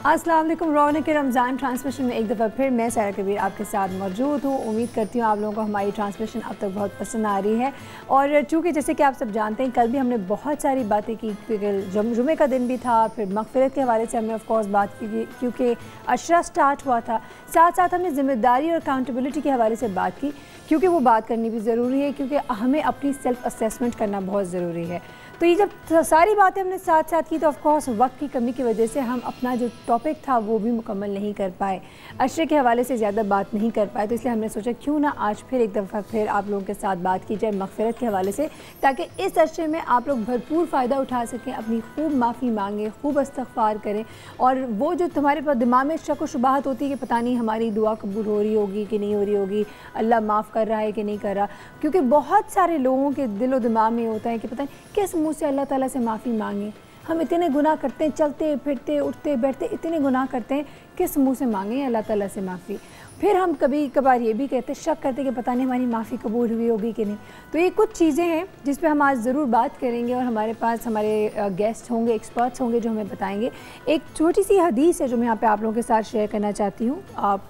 अस्सलाम वालेकुम। रौनक के रमज़ान ट्रांसमिशन में एक दफ़ा फिर मैं सारा कबीर आपके साथ मौजूद हूँ। उम्मीद करती हूँ आप लोगों को हमारी ट्रांसमिशन अब तक बहुत पसंद आ रही है। और चूँकि जैसे कि आप सब जानते हैं, कल भी हमने बहुत सारी बातें की, क्योंकि जुमे का दिन भी था। फिर मग़फ़िरत के हवाले से हमने ऑफ कोर्स बात की, क्योंकि अशरा स्टार्ट हुआ था। साथ साथ हमने ज़िम्मेदारी और अकाउंटेबिलिटी के हवाले से बात की, क्योंकि वो बात करनी भी ज़रूरी है, क्योंकि हमें अपनी सेल्फ़ असेसमेंट करना बहुत ज़रूरी है। तो ये जब सारी बातें हमने साथ साथ की, तो ऑफ कोर्स वक्त की कमी की वजह से हम अपना जो टॉपिक था वो भी मुकम्मल नहीं कर पाए, अशरे के हवाले से ज़्यादा बात नहीं कर पाए। तो इसलिए हमने सोचा क्यों ना आज फिर एक दफ़ा फिर आप लोगों के साथ बात की जाए मग़फ़िरत के हवाले से, ताकि इस अशरे में आप लोग भरपूर फ़ायदा उठा सकें, अपनी खूब माफ़ी मांगें, खूब इस्तग़फ़ार करें। और वो जो तुम्हारे पास दिमाग में शक व शुबहात होती है कि पता नहीं हमारी दुआ कबूल हो रही होगी कि नहीं हो रही होगी, अल्लाह माफ़ कर रहा है कि नहीं कर रहा, क्योंकि बहुत सारे लोगों के दिलो दिमाग में होता है कि पता नहीं किस मुँह से अल्लाह ताला से माफ़ी मांगे। हम इतने गुनाह करते हैं, चलते फिरते उठते बैठते इतने गुनाह करते हैं, किस मुंह से मांगें अल्लाह ताला से माफ़ी। फिर हम कभी कभार ये भी कहते शक करते कि पता नहीं हमारी माफ़ी कबूल हुई होगी कि नहीं। तो ये कुछ चीज़ें हैं जिस पे हम आज ज़रूर बात करेंगे, और हमारे पास हमारे गेस्ट होंगे, एक्सपर्ट्स होंगे जो हमें बताएंगे। एक छोटी सी हदीस है जो मैं यहाँ पे आप लोगों के साथ शेयर करना चाहती हूँ,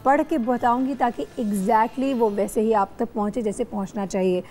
पढ़ के बताऊँगी ताकि एग्जैक्टली वो वैसे ही आप तक पहुँचे जैसे पहुँचना चाहिए।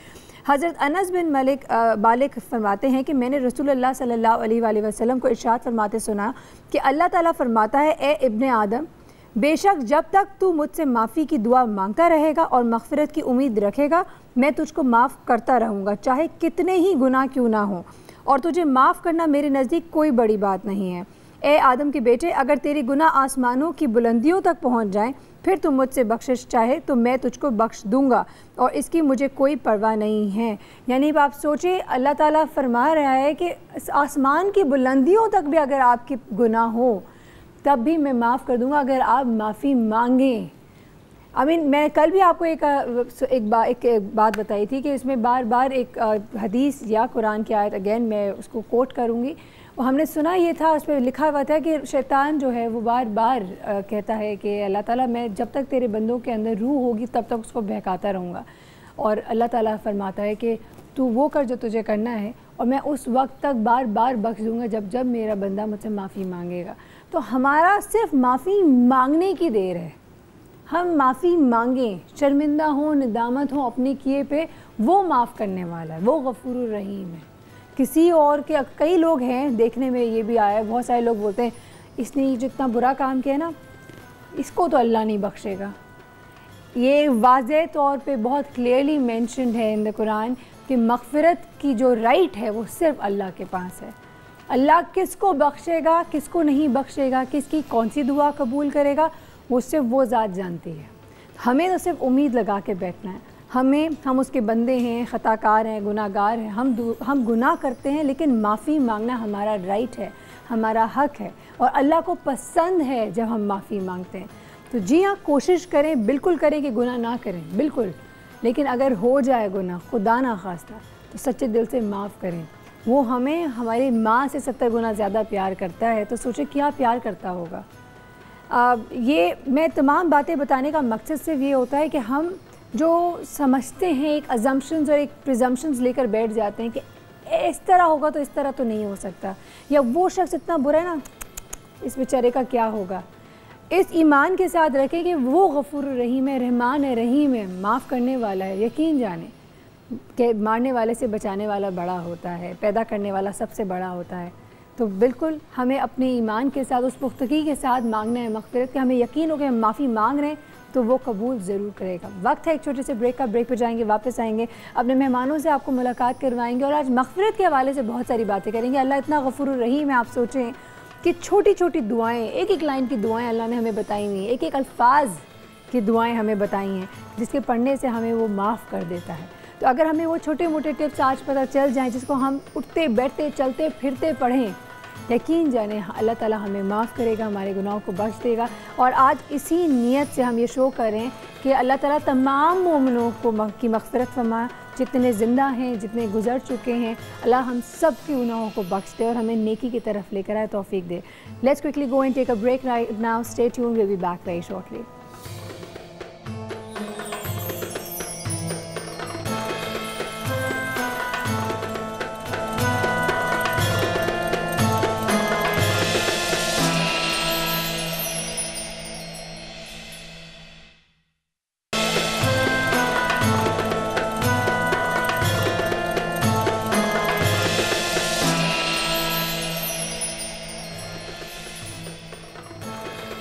हज़रत अनस बिन मालिक फरमाते हैं कि मैंने रसूलुल्लाह सल्लल्लाहु अलैहि वसल्लम को इरशाद फरमाते सुना कि अल्लाह ताला फरमाता है, ए इब्ने आदम, बेशक जब तक तू मुझसे माफ़ी की दुआ मांगता रहेगा और मग़फ़िरत की उम्मीद रखेगा, मैं तुझको माफ़ करता रहूँगा, चाहे कितने ही गुनाह क्यों ना हो, और तुझे माफ़ करना मेरे नज़दीक कोई बड़ी बात नहीं है। ए आदम के बेटे, अगर तेरी गुनाह आसमानों की बुलंदियों तक पहुँच जाएँ, फिर तुम मुझसे बख्शिश चाहे तो मैं तुझको बख्श दूंगा, और इसकी मुझे कोई परवाह नहीं है। यानी आप सोचें, अल्लाह ताला फरमा रहा है कि आसमान की बुलंदियों तक भी अगर आपके गुनाह हो तब भी मैं माफ़ कर दूंगा, अगर आप माफ़ी मांगें। मैं कल भी आपको एक बात बताई थी कि इसमें बार बार एक हदीस या कुरान की आयत, अगेन मैं उसको कोट करूँगी। और हमने सुना ये था, उस पर लिखा हुआ था कि शैतान जो है वो बार बार कहता है कि अल्लाह ताला, मैं जब तक तेरे बंदों के अंदर रूह होगी तब तक उसको बहकाता रहूँगा। और अल्लाह ताला फरमाता है कि तू वो कर जो तुझे करना है, और मैं उस वक्त तक बार बार बख्श दूँगा जब जब मेरा बंदा मुझसे माफ़ी मांगेगा। तो हमारा सिर्फ माफ़ी मांगने की देर है। हम माफ़ी मांगें, शर्मिंदा हो, निदामत हो अपने किए पे, वो माफ़ करने वाला है, वो गफूरुर रहीम है। किसी और के कई लोग हैं, देखने में ये भी आया है, बहुत सारे लोग बोलते हैं इसने जितना बुरा काम किया ना, इसको तो अल्लाह नहीं बख्शेगा। ये वाज़ेह तौर पे बहुत क्लियरली मेंशन्ड है इन द कुरान कि मग़फ़िरत की जो राइट है वो सिर्फ अल्लाह के पास है। अल्लाह किसको बख्शेगा, किसको नहीं बख्शेगा, किसकी कौन सी दुआ कबूल करेगा, वो सिर्फ वो ज़ात जानती है। हमें तो सिर्फ उम्मीद लगा के बैठना है। हम उसके बंदे हैं, ख़ताकार हैं, गुनाहगार हैं, हम गुनाह करते हैं, लेकिन माफ़ी मांगना हमारा राइट है, हमारा हक़ है, और अल्लाह को पसंद है जब हम माफ़ी मांगते हैं। तो जी हाँ, कोशिश करें, बिल्कुल करें कि गुनाह ना करें, बिल्कुल, लेकिन अगर हो जाए गुनाह खुदा ना खास्ता तो सच्चे दिल से माफ़ करें। वो हमें हमारी माँ से 70 गुना ज़्यादा प्यार करता है, तो सोचें क्या प्यार करता होगा। ये मैं तमाम बातें बताने का मकसद सिर्फ ये होता है कि हम जो समझते हैं, एक अजम्पशंस और एक प्रिजम्पशंस लेकर बैठ जाते हैं कि इस तरह होगा तो इस तरह तो नहीं हो सकता, या वो शख्स इतना बुरा है ना, इस बेचारे का क्या होगा। इस ईमान के साथ रखें कि वो गफूर रहीम है, रहमान है, रहीम है, माफ़ करने वाला है। यकीन जाने कि मारने वाले से बचाने वाला बड़ा होता है, पैदा करने वाला सबसे बड़ा होता है। तो बिल्कुल हमें अपने ईमान के साथ, उस पुख्तगी के साथ मांगना है मग़फ़िरत कि हमें यकीन हो कि हम माफ़ी मांग रहे हैं तो वो कबूल ज़रूर करेगा। वक्त है एक छोटे से ब्रेक का, ब्रेक पर जाएंगे, वापस आएंगे, अपने मेहमानों से आपको मुलाकात करवाएंगे, और आज मग़फ़िरत के हवाले से बहुत सारी बातें करेंगे। अल्लाह इतना गफूरुर रहीम है, आप सोचें कि छोटी छोटी दुआएँ, एक एक लाइन की दुआएँ अल्लाह ने हमें बताई हुई हैं, एक एक अल्फाज की दुआएँ हमें बताई हैं, जिसके पढ़ने से हमें वो माफ़ कर देता है। तो अगर हमें वो छोटे मोटे टिप्स आज पता चल जाएँ, जिसको हम उठते बैठते चलते फिरते पढ़ें, यकीन जाने अल्लाह ताला हमें माफ़ करेगा, हमारे गुनाहों को बख्श देगा। और आज इसी नीयत से हम ये शो करें कि अल्लाह ताला तमाम मोमिनों को की मग़फ़िरत फरमा, जितने ज़िंदा हैं, जितने गुज़र चुके हैं, अल्लाह हम सब के गुनाहों को बख्श दे और हमें नेकी की तरफ लेकर आए, तौफ़ीक दे। Let's quickly go and take a break right now. Stay tuned, will be back very shortly.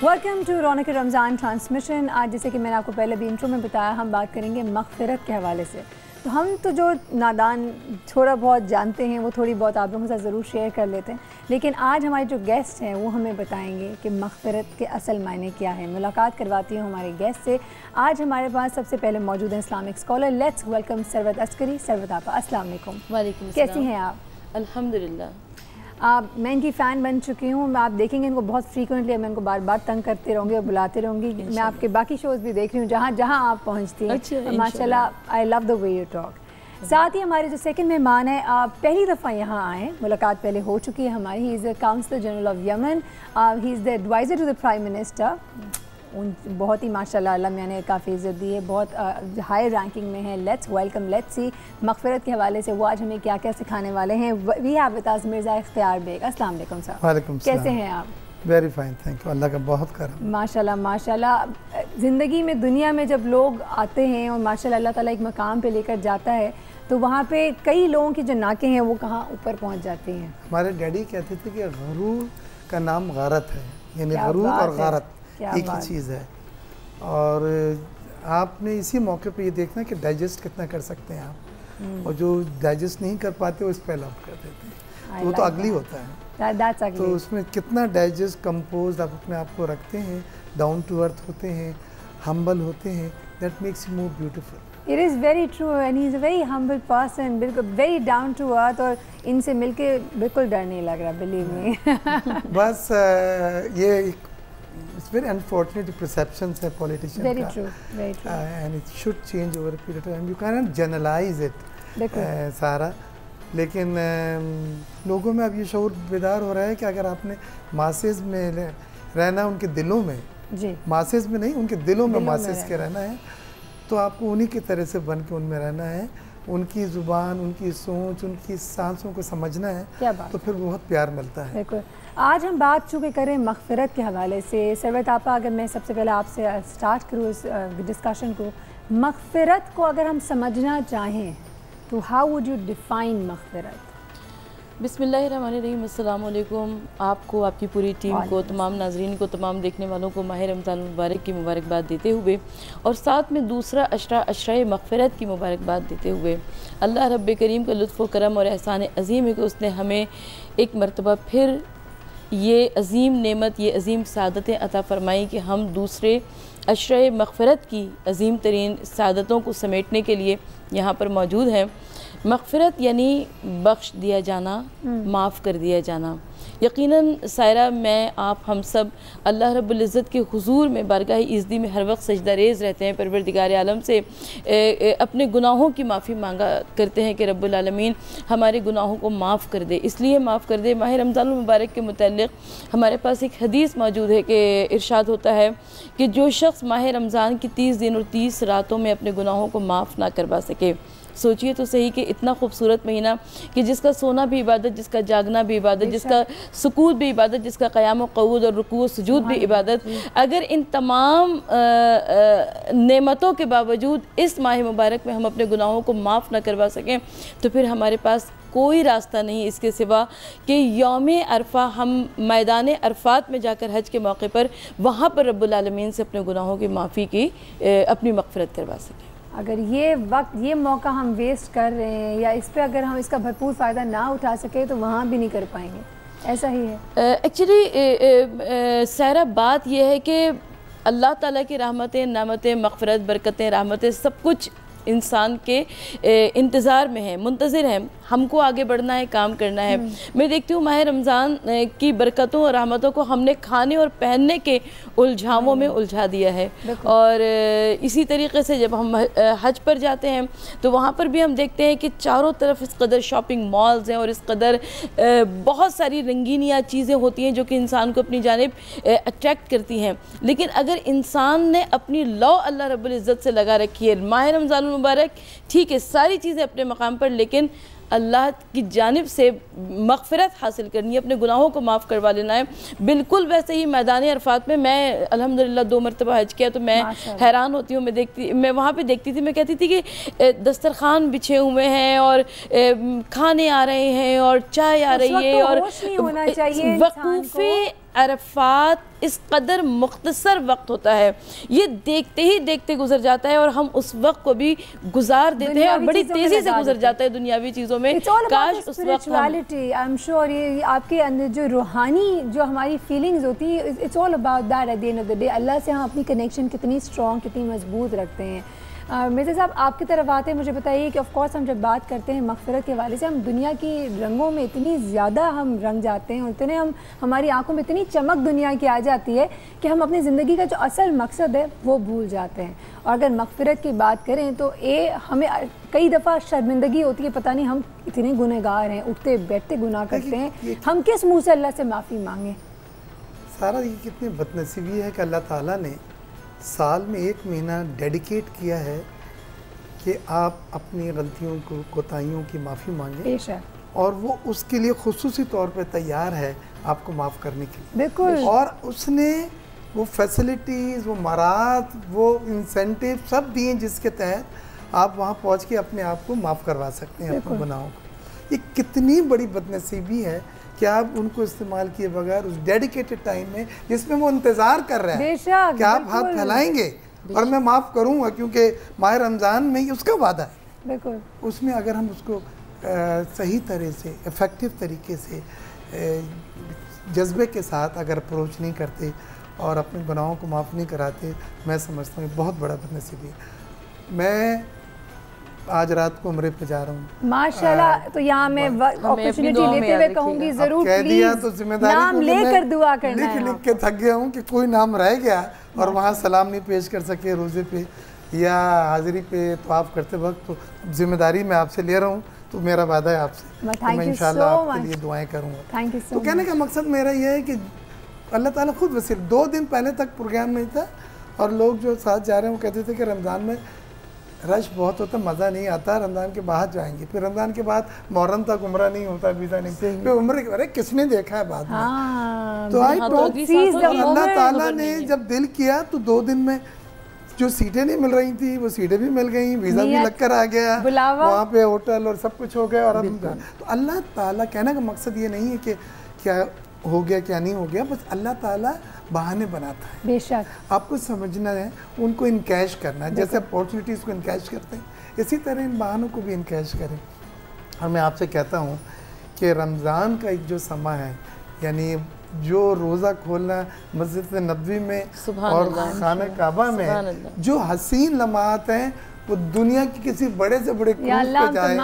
Welcome to Raunaq Ramzan transmission. आज जैसे कि मैंने आपको पहले भी इंट्रो में बताया, हम बात करेंगे मग़फ़िरत के हवाले से। तो हम तो जो नादान थोड़ा बहुत जानते हैं वो थोड़ी बहुत आप लोगों के साथ ज़रूर शेयर कर लेते हैं, लेकिन आज हमारे जो गेस्ट हैं वो हमें बताएंगे कि मग़फ़िरत के असल मायने क्या है। मुलाकात करवाती हूँ हमारे गेस्ट से। आज हमारे पास सबसे पहले मौजूद हैं Islamic scholar. Let's welcome Sarwat Askari. Sarwat आपा, अस्सलाम वालेकुम। वालेकुम। कैसी हैं आप? अल्हम्दुलिल्लाह। मैं इनकी फ़ैन बन चुकी हूँ। आप देखेंगे इनको बहुत फ्रीक्वेंटली, मैं इनको बार बार तंग करती रहूँगी और बुलाते रहूँगी। मैं आपके बाकी शोज़ भी देख रही हूँ जहाँ जहाँ आप पहुँचती हैं। अच्छा, माशाल्लाह, I love the way you talk. साथ ही हमारे जो सेकंड मेहमान हैं, आप पहली दफ़ा यहाँ आए, मुलाकात पहले हो चुकी है हमारी। He is the counsellor general of Yemen, he is the adviser to the prime minister. उन बहुत ही माशाल्लाह अल्लाह मियां ने काफ़ी इज़्ज़त दी है, बहुत हाई रैंकिंग में है। लेट्स वेलकम, लेट्स सी मग़फ़िरत के हवाले से वो आज हमें क्या क्या सिखाने वाले हैं। We have with us Mirza Ikhtiyar Baig. अस्सलाम वालेकुम सर। वालेकुम सलाम। कैसे हैं आप? Very fine, thank you. अल्लाह का बहुत करम। माशाल्लाह माशाल्लाह। ज़िंदगी में, दुनिया में जब लोग आते हैं और माशाल्लाह अल्लाह ताला एक मकाम पे लेकर जाता है तो वहाँ पे कई लोगों की जो नाकें हैं वो कहाँ ऊपर पहुँच जाती हैं। हमारे डैडी कहते थे कि गरूर का नाम गारत है, यानी गरूर और गारत एक ही चीज़ है। और आपने इसी मौके पे ये देखना कि डाइजेस्ट कितना कर सकते हैं आप, और जो डाइजेस्ट नहीं कर पाते वो इस पर लव कर देते हैं, तो वो तो अगली होता है। तो उसमें कितना डाइजेस्ट कंपोज आप अपने आप को रखते हैं, डाउन टू अर्थ होते हैं, हम्बल होते हैं, that makes you more beautiful. It is very true and he is a very humble person, बिल्कुल very down to earth, और इनसे मिलके बिल्कुल डर नहीं लग रहा, believe me। बस ये एक it's very unfortunate perceptions है politician very का, true, very true, and it should change over a period of time. You cannot generalize it सारा, लेकिन लोगों में अब ये शऊर बेदार हो रहा है कि अगर आपने मासेस में रहना, उनके दिलों में जी, मासेस में नहीं, उनके दिलों में मासेस के रहना है, तो आपको उन्हीं की तरह से बन के उनमें रहना है, उनकी ज़ुबान, उनकी सोच, उनकी सांसों को समझना है। क्या बात, तो फिर बहुत प्यार मिलता है। बिल्कुल। आज हम बात चूँकि करें मग़फ़िरत के हवाले से, सरवत आपा, अगर मैं सबसे पहले आपसे स्टार्ट करूँ इस डिस्कशन को, मग़फ़िरत को अगर हम समझना चाहें तो हाउ वुड यू डिफ़ाइन मग़फ़िरत? बिस्मिल्लाहिर्रहमानिर्रहीम। अस्सलाम वालेकुम। आपको, आपकी पूरी टीम को, तमाम नाज़रीन को, तमाम देखने वालों को माह रमज़ान मुबारक की मुबारकबाद देते हुए और साथ में दूसरा अशरा मग़फ़िरत की मुबारकबाद देते हुए अल्लाह रब्बे करीम का लुत्फ़ व करम और एहसान अज़ीम है कि उसने हमें एक मरतबा फिर ये अज़ीम नेमत, ये अज़ीम सादतें अता फ़रमाई कि हम दूसरे अशरा मग़फ़िरत की अज़ीम तरीन सादतों को समेटने के लिए यहाँ पर मौजूद हैं। मग़फ़िरत यानी बख्श दिया जाना, माफ़ कर दिया जाना। यकीनन सायरा, मैं, आप, हम सब अल्लाह रब्बुल इज़्ज़त के हुज़ूर में, बारगाह इज़्ज़ती में हर वक्त सजदा रेज़ रहते हैं, परवरदिगार आलम से अपने गुनाहों की माफ़ी मांगा करते हैं कि रब्बुल आलमीन हमारे गुनाहों को माफ़ कर दे। इसलिए माफ़ कर दे। माह रमज़ान मुबारक के मुतल्लिक़ हमारे पास एक हदीस मौजूद है कि इरशाद होता है कि जो शख्स माह रमज़ान की 30 दिन और 30 रातों में अपने गुनाहों को माफ़ ना करवा सके, सोचिए तो सही कि इतना खूबसूरत महीना कि जिसका सोना भी इबादत, जिसका जागना भी इबादत, जिसका सुकूत भी इबादत, जिसका क़याम क़ऊद और रुकू सुजूद भी इबादत, अगर इन तमाम नेमतों के बावजूद इस माह मुबारक में हम अपने गुनाहों को माफ़ न करवा सकें तो फिर हमारे पास कोई रास्ता नहीं इसके सिवा कि यौम अरफा हम मैदान अरफात में जाकर हज के मौके पर वहाँ पर रब्बुल आलमीन से अपने गुनाहों की माफ़ी की, अपनी मग़फ़िरत करवा सकें। अगर ये वक्त, ये मौका हम वेस्ट कर रहे हैं या इस पे अगर हम इसका भरपूर फ़ायदा ना उठा सके तो वहाँ भी नहीं कर पाएंगे, ऐसा ही है। एक्चुअली सारा बात यह है कि अल्लाह ताला की रहमतें, नामतें, मग़फ़िरत, बरकतें, रहमतें सब कुछ इंसान के इंतज़ार में है, मुंतज़िर है। हमको आगे बढ़ना है, काम करना है। मैं देखती हूँ माह रमज़ान की बरकतों और रहमतों को हमने खाने और पहनने के उलझावों में उलझा दिया है। और इसी तरीके से जब हम हज पर जाते हैं तो वहाँ पर भी हम देखते हैं कि चारों तरफ इस कदर शॉपिंग मॉल्स हैं और इस कदर बहुत सारी रंगीनियाँ चीज़ें होती हैं जो कि इंसान को अपनी जानिब अट्रैक्ट करती हैं। लेकिन अगर इंसान ने अपनी लौ अल्लाह रब्बुल इज़्ज़त से लगा रखी है, माह रमज़ान मुबारक ठीक है, सारी चीज़ें अपने मकाम पर, लेकिन अल्लाह की जानिब से मग़फ़िरत हासिल करनी है, अपने गुनाहों को माफ़ करवा लेना है। बिल्कुल वैसे ही मैदान अरफात में मैं अल्हम्दुलिल्लाह 2 मरतबा हज किया तो मैं हैरान होती हूँ। मैं वहाँ पे देखती थी, मैं कहती थी कि दस्तरखान बिछे हुए हैं और खाने आ रहे हैं और चाय आ रही है और वक़ूफ़े अरफात इस कदर मुख्तसर वक्त होता है, ये देखते ही देखते गुजर जाता है और हम उस वक्त को भी गुजार देते हैं और बड़ी तेज़ी से गुजर जाता है दुनियावी चीज़ों में। काश उस वक्त आई एम श्योर ये आपके अंदर जो रूहानी जो हमारी फीलिंग्स होती है, it's all about that at the end of the day. अल्लाह से हम अपनी कनेक्शन कितनी स्ट्रॉन्ग, कितनी मजबूत रखते हैं। मिर्ज़ा साहब आपकी तरफ आते हैं, मुझे बताइए कि ऑफ कोर्स हम जब बात करते हैं मग़फ़िरत के हवाले से, हम दुनिया की रंगों में इतनी ज़्यादा हम रंग जाते हैं और इतने हमारी आंखों में इतनी चमक दुनिया की आ जाती है कि हम अपनी ज़िंदगी का जो असल मकसद है वो भूल जाते हैं। और अगर मग़फ़िरत की बात करें तो हमें कई दफ़ा शर्मिंदगी होती है, पता नहीं हम इतने गुनहगार हैं, उठते बैठते गुनाह करते हैं, हम किस मुँह से अल्लाह से माफ़ी मांगें। सारा ये कितनी बदनसीबी है कि अल्लाह ताला ने साल में 1 महीना डेडिकेट किया है कि आप अपनी गलतियों को, कोताहियों की माफ़ी मांगें, और वो उसके लिए खुसूसी तौर पे तैयार है आपको माफ़ करने के लिए। बिल्कुल। और उसने वो फैसिलिटीज़, वो मराहत, वो इंसेंटिव सब दिए जिसके तहत आप वहाँ पहुँच के अपने आप को माफ़ करवा सकते हैं अपने गुनाहों को। ये कितनी बड़ी बदनसीबी है कि आप उनको इस्तेमाल किए बगैर उस डेडिकेटेड टाइम में जिसमें वो इंतज़ार कर रहे हैं कि आप हाथ फैलाएंगे और मैं माफ़ करूँगा, क्योंकि माह रमज़ान में उसका वादा है। बिल्कुल। उसमें अगर हम उसको सही तरह से, इफ़ेक्टिव तरीके से, जज्बे के साथ अगर अप्रोच नहीं करते और अपने गुनाहों को माफ़ नहीं कराते, मैं समझता हूँ बहुत बड़ा बदनसीबी है। मैं आज रात को उम्रे पे जा रहा हूँ माशाल्लाह, तो यहाँ मैं अपॉर्चुनिटी लेते हुए कहूँगी ज़रूर कह दिया तो जिम्मेदारी नाम लेकर दुआ करना है। लिख के थक गया हूँ कि कोई नाम रह गया और वहाँ सलाम नहीं पेश कर सके रोज़े पे या हाजिरी पे तवाफ़ करते वक्त, तो जिम्मेदारी मैं आपसे ले रहा हूँ, तो मेरा वादा है आपसे, तो मैं इंशाल्लाह आपके लिए दुआएं करूँगा। तो कहने का मकसद मेरा यह है कि अल्लाह ताला खुद वसील 2 दिन पहले तक प्रोग्राम नहीं था और लोग जो साथ जा रहे हैं वो कहते थे कि रमज़ान में रश बहुत होता, मज़ा नहीं आता, रमज़ान के बाद जाएंगे, फिर रमज़ान के बाद मुहर्रम तक उम्रा नहीं होता, वीज़ा नहीं, फिर उम्र अरे किसने देखा है बाद में। तो अल्लाह ताला ने जब दिल किया तो 2 दिन में जो सीटें नहीं मिल रही थी वो सीटें भी मिल गई, वीज़ा भी लग कर आ गया, वहाँ पे होटल और सब कुछ हो गया। और अब तो अल्लाह ताला, कहने का मकसद ये नहीं है कि क्या हो गया क्या नहीं हो गया, बस अल्लाह ताला बहाने बनाता है। बेशक आपको समझना है, उनको इनकैश करना है, जैसे अपॉर्चुनिटीज़ को इनकैश करते हैं इसी तरह इन बहानों को भी इनकैश करें। और मैं आपसे कहता हूँ कि रमज़ान का एक जो समा है, यानी जो रोज़ा खोलना मस्जिद नबवी में और खाना काबा में जो हसीन लम्हात हैं वो दुनिया की किसी बड़े से बड़े क्रूज़ पे जाए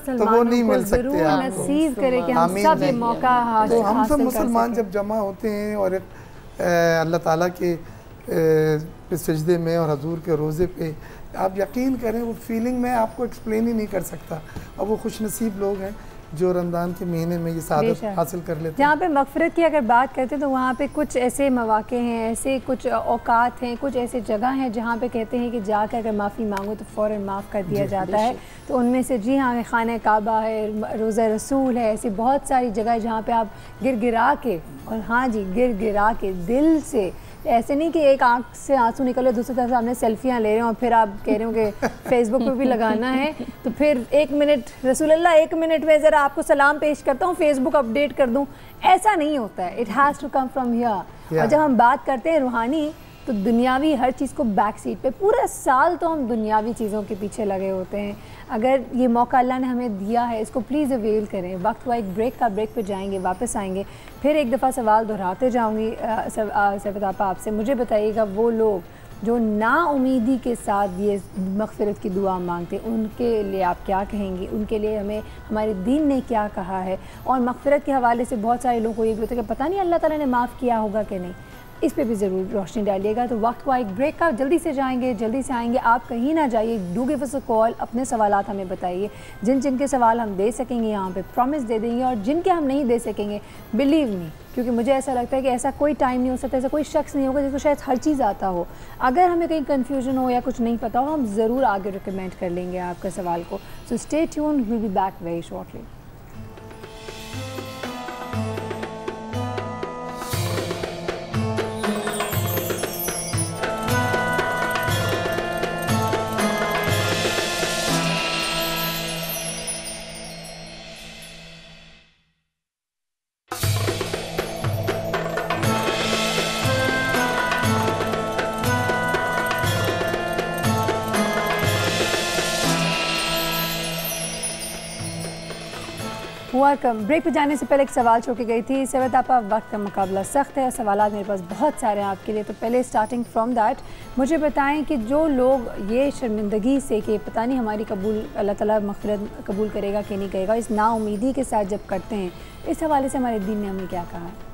तो वो नहीं मिल सकते आपको। तो हम सब मुसलमान जब जमा होते हैं और अल्लाह ताला के सजदे में और हजूर के रोज़े पे, आप यकीन करें वो फीलिंग मैं आपको एक्सप्लेन ही नहीं कर सकता। और वो खुशनसीब लोग हैं जो रमज़ान के महीने में ये सादत हासिल कर लेते हैं। जहाँ पे मग़फ़िरत की अगर बात करते हैं तो वहाँ पे कुछ ऐसे मौक़े हैं, ऐसे कुछ औकात हैं, कुछ ऐसे जगह हैं जहाँ पे कहते हैं कि जाकर अगर माफ़ी मांगो तो फ़ौरन माफ़ कर दिया जाता है। तो उनमें से जी हाँ, खाना काबा है, रोज़ा रसूल है, ऐसी बहुत सारी जगह है जहाँ पे आप गिरगिरा के, और हाँ जी गिरगिरा के दिल से, ऐसे नहीं कि एक आंख से आंसू निकले दूसरी तरफ आपने सेल्फियाँ ले रहे हो और फिर आप कह रहे हो कि फेसबुक पे भी लगाना है, तो फिर 1 मिनट रसूल अल्लाह 1 मिनट में ज़रा आपको सलाम पेश करता हूँ, फेसबुक अपडेट कर दूँ, ऐसा नहीं होता है। It has to come from here. और जब हम बात करते हैं रूहानी, तो दुनियावी हर चीज़ को बैक सीट पे, पूरा साल तो हम दुनियावी चीज़ों के पीछे लगे होते हैं। अगर ये मौका अल्लाह ने हमें दिया है, इसको प्लीज़ अवेल करें। वक्त हुआ एक ब्रेक पे जाएंगे, वापस आएंगे, फिर एक दफ़ा सवाल दोहराते जाऊँगी सफद आपा आपसे। मुझे बताइएगा वो लोग जो नाउमीदी के साथ ये मग़फ़िरत की दुआ मांगते, उनके लिए आप क्या कहेंगी? उनके लिए हमें हमारे दीन ने क्या कहा है? और मग़फ़िरत के हवाले से बहुत सारे लोगों को ये भी होता है कि पता नहीं अल्लाह ताला ने माफ़ किया होगा कि नहीं, इस पे भी ज़रूर रोशनी डालिएगा। तो वक्त हुआ एक ब्रेक का, जल्दी से जाएंगे, जल्दी से आएंगे, आप कहीं ना जाइए, do give us a call, अपने सवालात हमें बताइए, जिन के सवाल हम दे सकेंगे यहाँ पे प्रॉमिस दे देंगे, और जिनके हम नहीं दे सकेंगे बिलीव मी, क्योंकि मुझे ऐसा लगता है कि ऐसा कोई टाइम नहीं हो सकता, ऐसा कोई शख्स नहीं होगा जिसको शायद हर चीज़ आता हो। अगर हमें कहीं कन्फ्यूजन हो या कुछ नहीं पता हो, हम ज़रूर आगे रिकमेंड कर लेंगे आपके सवाल को। So stay tuned, we will be back very shortly. हुआ कम। ब्रेक पे जाने से पहले एक सवाल छोड़ के गई थी सेवत आपा, वक्त का मुकाबला सख्त है, सवालात मेरे पास बहुत सारे हैं आपके लिए। तो पहले स्टार्टिंग फ्रॉम दैट मुझे बताएं कि जो लोग ये शर्मिंदगी से कि पता नहीं हमारी कबूल अल्लाह ताला मग़फ़िरत कबूल करेगा कि नहीं करेगा, इस नाउमीदी के साथ जब करते हैं, इस हवाले से हमारे दीन ने हमें क्या कहा है?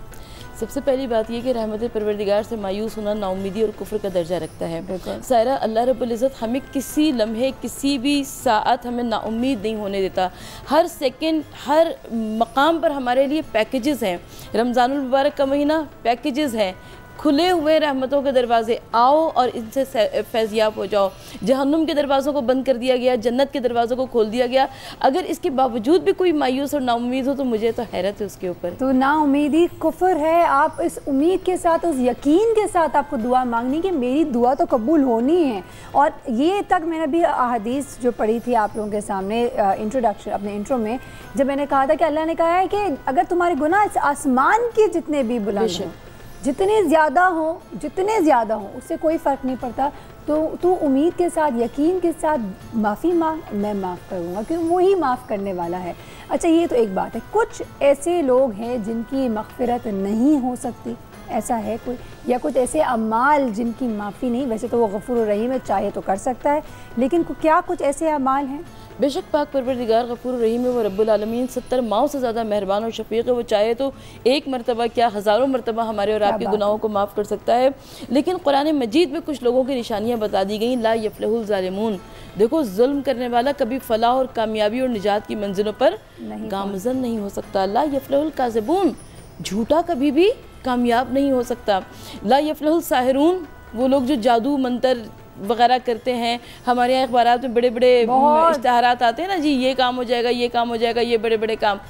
सबसे पहली बात यह कि रहमत परवरदिगार से मायूस होना नाउमीदी और कुफ्र का दर्जा रखता है। सायरा, अल्लाह रब्बुल इज़्ज़त हमें किसी लम्हे किसी भी साअत हमें नाउम्मीद नहीं होने देता। हर सेकंड हर मकाम पर हमारे लिए पैकेजेस हैं। रमज़ानुल मुबारक का महीना, पैकेजेस हैं, खुले हुए रहमतों के दरवाजे, आओ और इनसे फैज़याब हो जाओ। जहन्नुम के दरवाज़ों को बंद कर दिया गया, जन्नत के दरवाज़ों को खोल दिया गया। अगर इसके बावजूद भी कोई मायूस और नाउम्मीद हो तो मुझे तो हैरत है उसके ऊपर। तो नाउम्मीदी कुफ्र है। आप इस उम्मीद के साथ, उस यकीन के साथ आपको दुआ मांगनी कि मेरी दुआ तो कबूल होनी है। और ये तक मैंने भी अहादीस जो पढ़ी थी आप लोगों के सामने इंट्रोडक्शन, अपने इंट्रो में, जब मैंने कहा था कि अल्लाह ने कहा है कि अगर तुम्हारे गुनाह इस आसमान के जितने भी बुलंद हों, जितने ज़्यादा हों उससे कोई फ़र्क नहीं पड़ता, तो तू उम्मीद के साथ, यकीन के साथ माफ़ी मांग, मैं माफ़ करूँगा, क्योंकि वो ही माफ़ करने वाला है। अच्छा, ये तो एक बात है। कुछ ऐसे लोग हैं जिनकी मग़फ़िरत नहीं हो सकती, ऐसा है कोई? या कुछ ऐसे अमाल जिनकी माफ़ी नहीं, वैसे तो वो गफ़ूर रहीम है, चाहे तो कर सकता है, लेकिन क्या कुछ ऐसे अमाल हैं? बेशक पाक परवरदिगार गफूर रहीम है, वो रब्बुल आलमीन 70 माओं से ज़्यादा मेहरबान और शफ़ीक़ है। वो चाहे तो एक मरतबा क्या हज़ारों मरतबा हमारे और आपके गुनाहों को माफ़ कर सकता है। लेकिन कुरान मजीद में कुछ लोगों की निशानियाँ बता दी गई। ला यफ़्लहुल ज़ालिमून, देखो जुल्म करने वाला कभी फ़लाह और कामयाबी और निजात की मंजिलों पर गामज़न नहीं हो सकता। ला यफ़्लहुल काज़िबून, झूठा कभी भी कामयाब नहीं हो सकता। ला यफ़्लहुल साहिरून, वो लोग जो जादू मंतर वगैरह करते हैं। हमारे यहाँ अखबारात में बड़े बड़े इश्तहारात आते हैं ना जी, ये काम हो जाएगा, ये काम हो जाएगा, ये बड़े बड़े काम,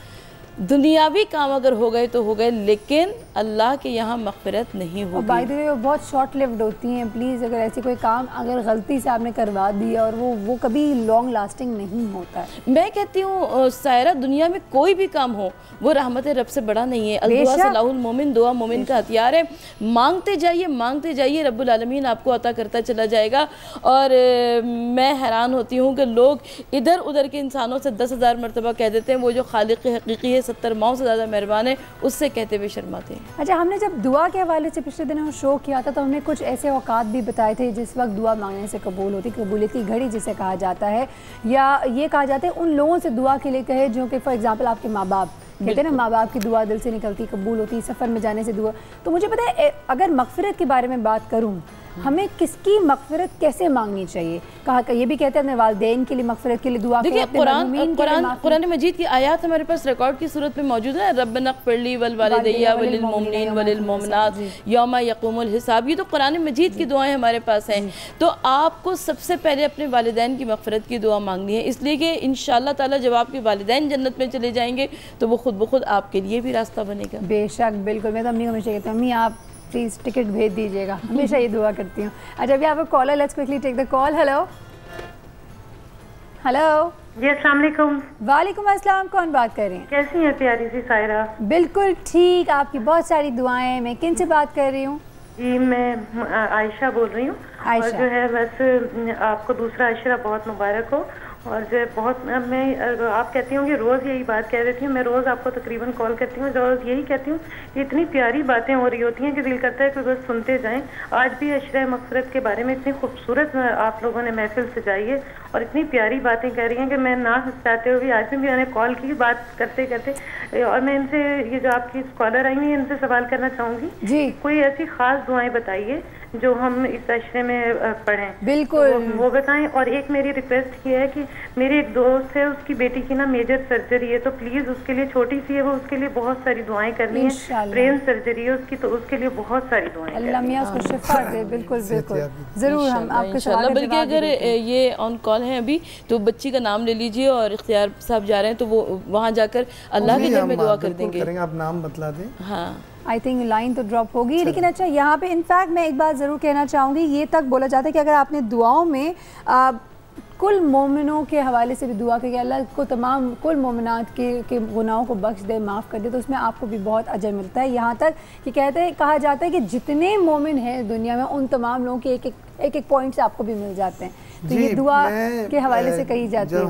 दुनियावी काम अगर हो गए तो हो गए, लेकिन अल्लाह के यहाँ मग़फ़िरत नहीं होगी। बाय द वे वो बहुत शॉर्ट लिव्ड होती हैं। प्लीज़, अगर ऐसी कोई काम अगर गलती से आपने करवा दिया और वो कभी लॉन्ग लास्टिंग नहीं होता है। मैं कहती हूँ सायरा, दुनिया में कोई भी काम हो वो रहमत रब से बड़ा नहीं है। दुआ सलाहुल मोमिन, दुआ मोमिन का हथियार है। मांगते जाइए, रब्बुल आलमीन आपको अता करता चला जाएगा। और मैं हैरान होती हूँ कि लोग इधर उधर के इंसानों से 10,000 मरतबा कह देते हैं वो जो खालिक हकीकी है, 70 माओं से ज़्यादा मेहरबान है, उससे कहते हुए शर्माते हैं। अच्छा, हमने जब दुआ के हवाले से पिछले दिनों शो किया था तो हमने कुछ ऐसे औकात भी बताए थे जिस वक्त दुआ मांगने से कबूल होती, कबूलियत की घड़ी जिसे कहा जाता है, या ये कहा जाता है उन लोगों से दुआ के लिए कहे जो कि फॉर एग्जांपल आपके माँ बाप, कहते हैं ना माँ बाप की दुआ दिल से निकलती, कबूल होती, सफ़र में जाने से दुआ। तो मुझे पता है, अगर मग़फ़िरत के बारे में बात करूँ, हमें किसकी मग़फ़िरत कैसे मांगनी चाहिए? कहा ये भी कहते हैं अपने वालिदैन के लिए मग़फ़िरत के लिए दुआ करें। देखिए, कुरान मजीद की आयत हमारे पास रिकॉर्ड की सूरत में मौजूद है। रब्बना ग़फ़िरली वल वालिदैया वलिल मोमिनीन वलिल मोमिनात यौमा यक़ूमुल हिसाब। ये तो कुरान मजीद की दुआएं हमारे पास हैं। तो आपको सबसे पहले अपने वालिदैन की मग़फ़िरत की दुआ मांगनी है, इसलिए कि इंशाअल्लाह ताला जब आपके वालिदैन जन्नत में चले जाएंगे तो वो खुद ब खुद आपके लिए भी रास्ता बनेगा। बेशक, बिल्कुल। मैं तो अम्मी को हमेशा कहती हूँ, अम्मी आप प्लीज़ टिकट भेज दीजिएगा, हमेशा ये दुआ करती हूँ। अच्छा, अभी आप caller, let's quickly take the call. Hello जी, अस्सलाम वालेकुम। वालेकुम अस्सलाम, कौन बात कर रही हैं? कैसी हैं प्यारी सी सायरा? बिल्कुल ठीक, आपकी बहुत सारी दुआएं। मैं किन से बात कर रही हूँ? जी, मैं आयशा बोल रही हूँ। और जो है बस आपको दूसरा अशरा बहुत मुबारक हो। और जो बहुत मैं आप कहती हूँ कि रोज़ यही बात कह देती हूँ, मैं रोज़ आपको तकरीबन कॉल करती हूँ, रोज़ यही कहती हूँ कि इतनी प्यारी बातें हो रही होती हैं कि दिल करता है कि बस सुनते जाएं। आज भी अशरा मग़फ़िरत के बारे में इतनी खूबसूरत आप लोगों ने महफिल सजाई है और इतनी प्यारी बातें कह रही हैं कि मैं ना चाहते हुए आज भी मैंने कॉल की बात करते करते। और मैं इनसे, ये जो आपकी स्कॉलर आई हुई, इनसे सवाल करना चाहूँगी जी, कोई ऐसी ख़ास दुआएँ बताइए जो हम इस अशरे में पढ़ें। बिल्कुल, तो वो बताएं। और एक मेरी रिक्वेस्ट ये है कि मेरी एक दोस्त है, उसकी बेटी की ना मेजर सर्जरी है, तो प्लीज़ उसके लिए, छोटी सी है वो, उसके लिए बहुत सारी दुआएं करनी है। ब्रेन सर्जरी है उसकी, तो उसके लिए बहुत सारी दुआएं। अल्लाह मियां उसको शिफा दे। बिल्कुल बिल्कुल, ज़रूर हम आपके सवाल। बल्कि अगर ये ऑन कॉल है अभी तो बच्ची का नाम ले लीजिए और इख्तियार साहब जा रहे हैं तो वो वहाँ जाकर अल्लाह के घर में दुआ कर देंगे। आप नाम बतला दें। हाँ, आई थिंक लाइन तो ड्रॉप होगी, लेकिन अच्छा यहाँ पे इनफैक्ट मैं एक बात ज़रूर कहना चाहूँगी, ये तक बोला जाता है कि अगर आपने दुआओं में कुल मोमिनों के हवाले से भी दुआ की, अल्लाह को तमाम कुल मोमिनात के गुनाहों को बख्श दे, माफ़ कर दे, तो उसमें आपको भी बहुत अजर मिलता है। यहाँ तक कि कहा जाता है कि जितने मोमिन हैं दुनिया में उन तमाम लोगों के एक एक पॉइंट्स आपको भी मिल जाते हैं। तो ये दुआ के हवाले से कही जाती है।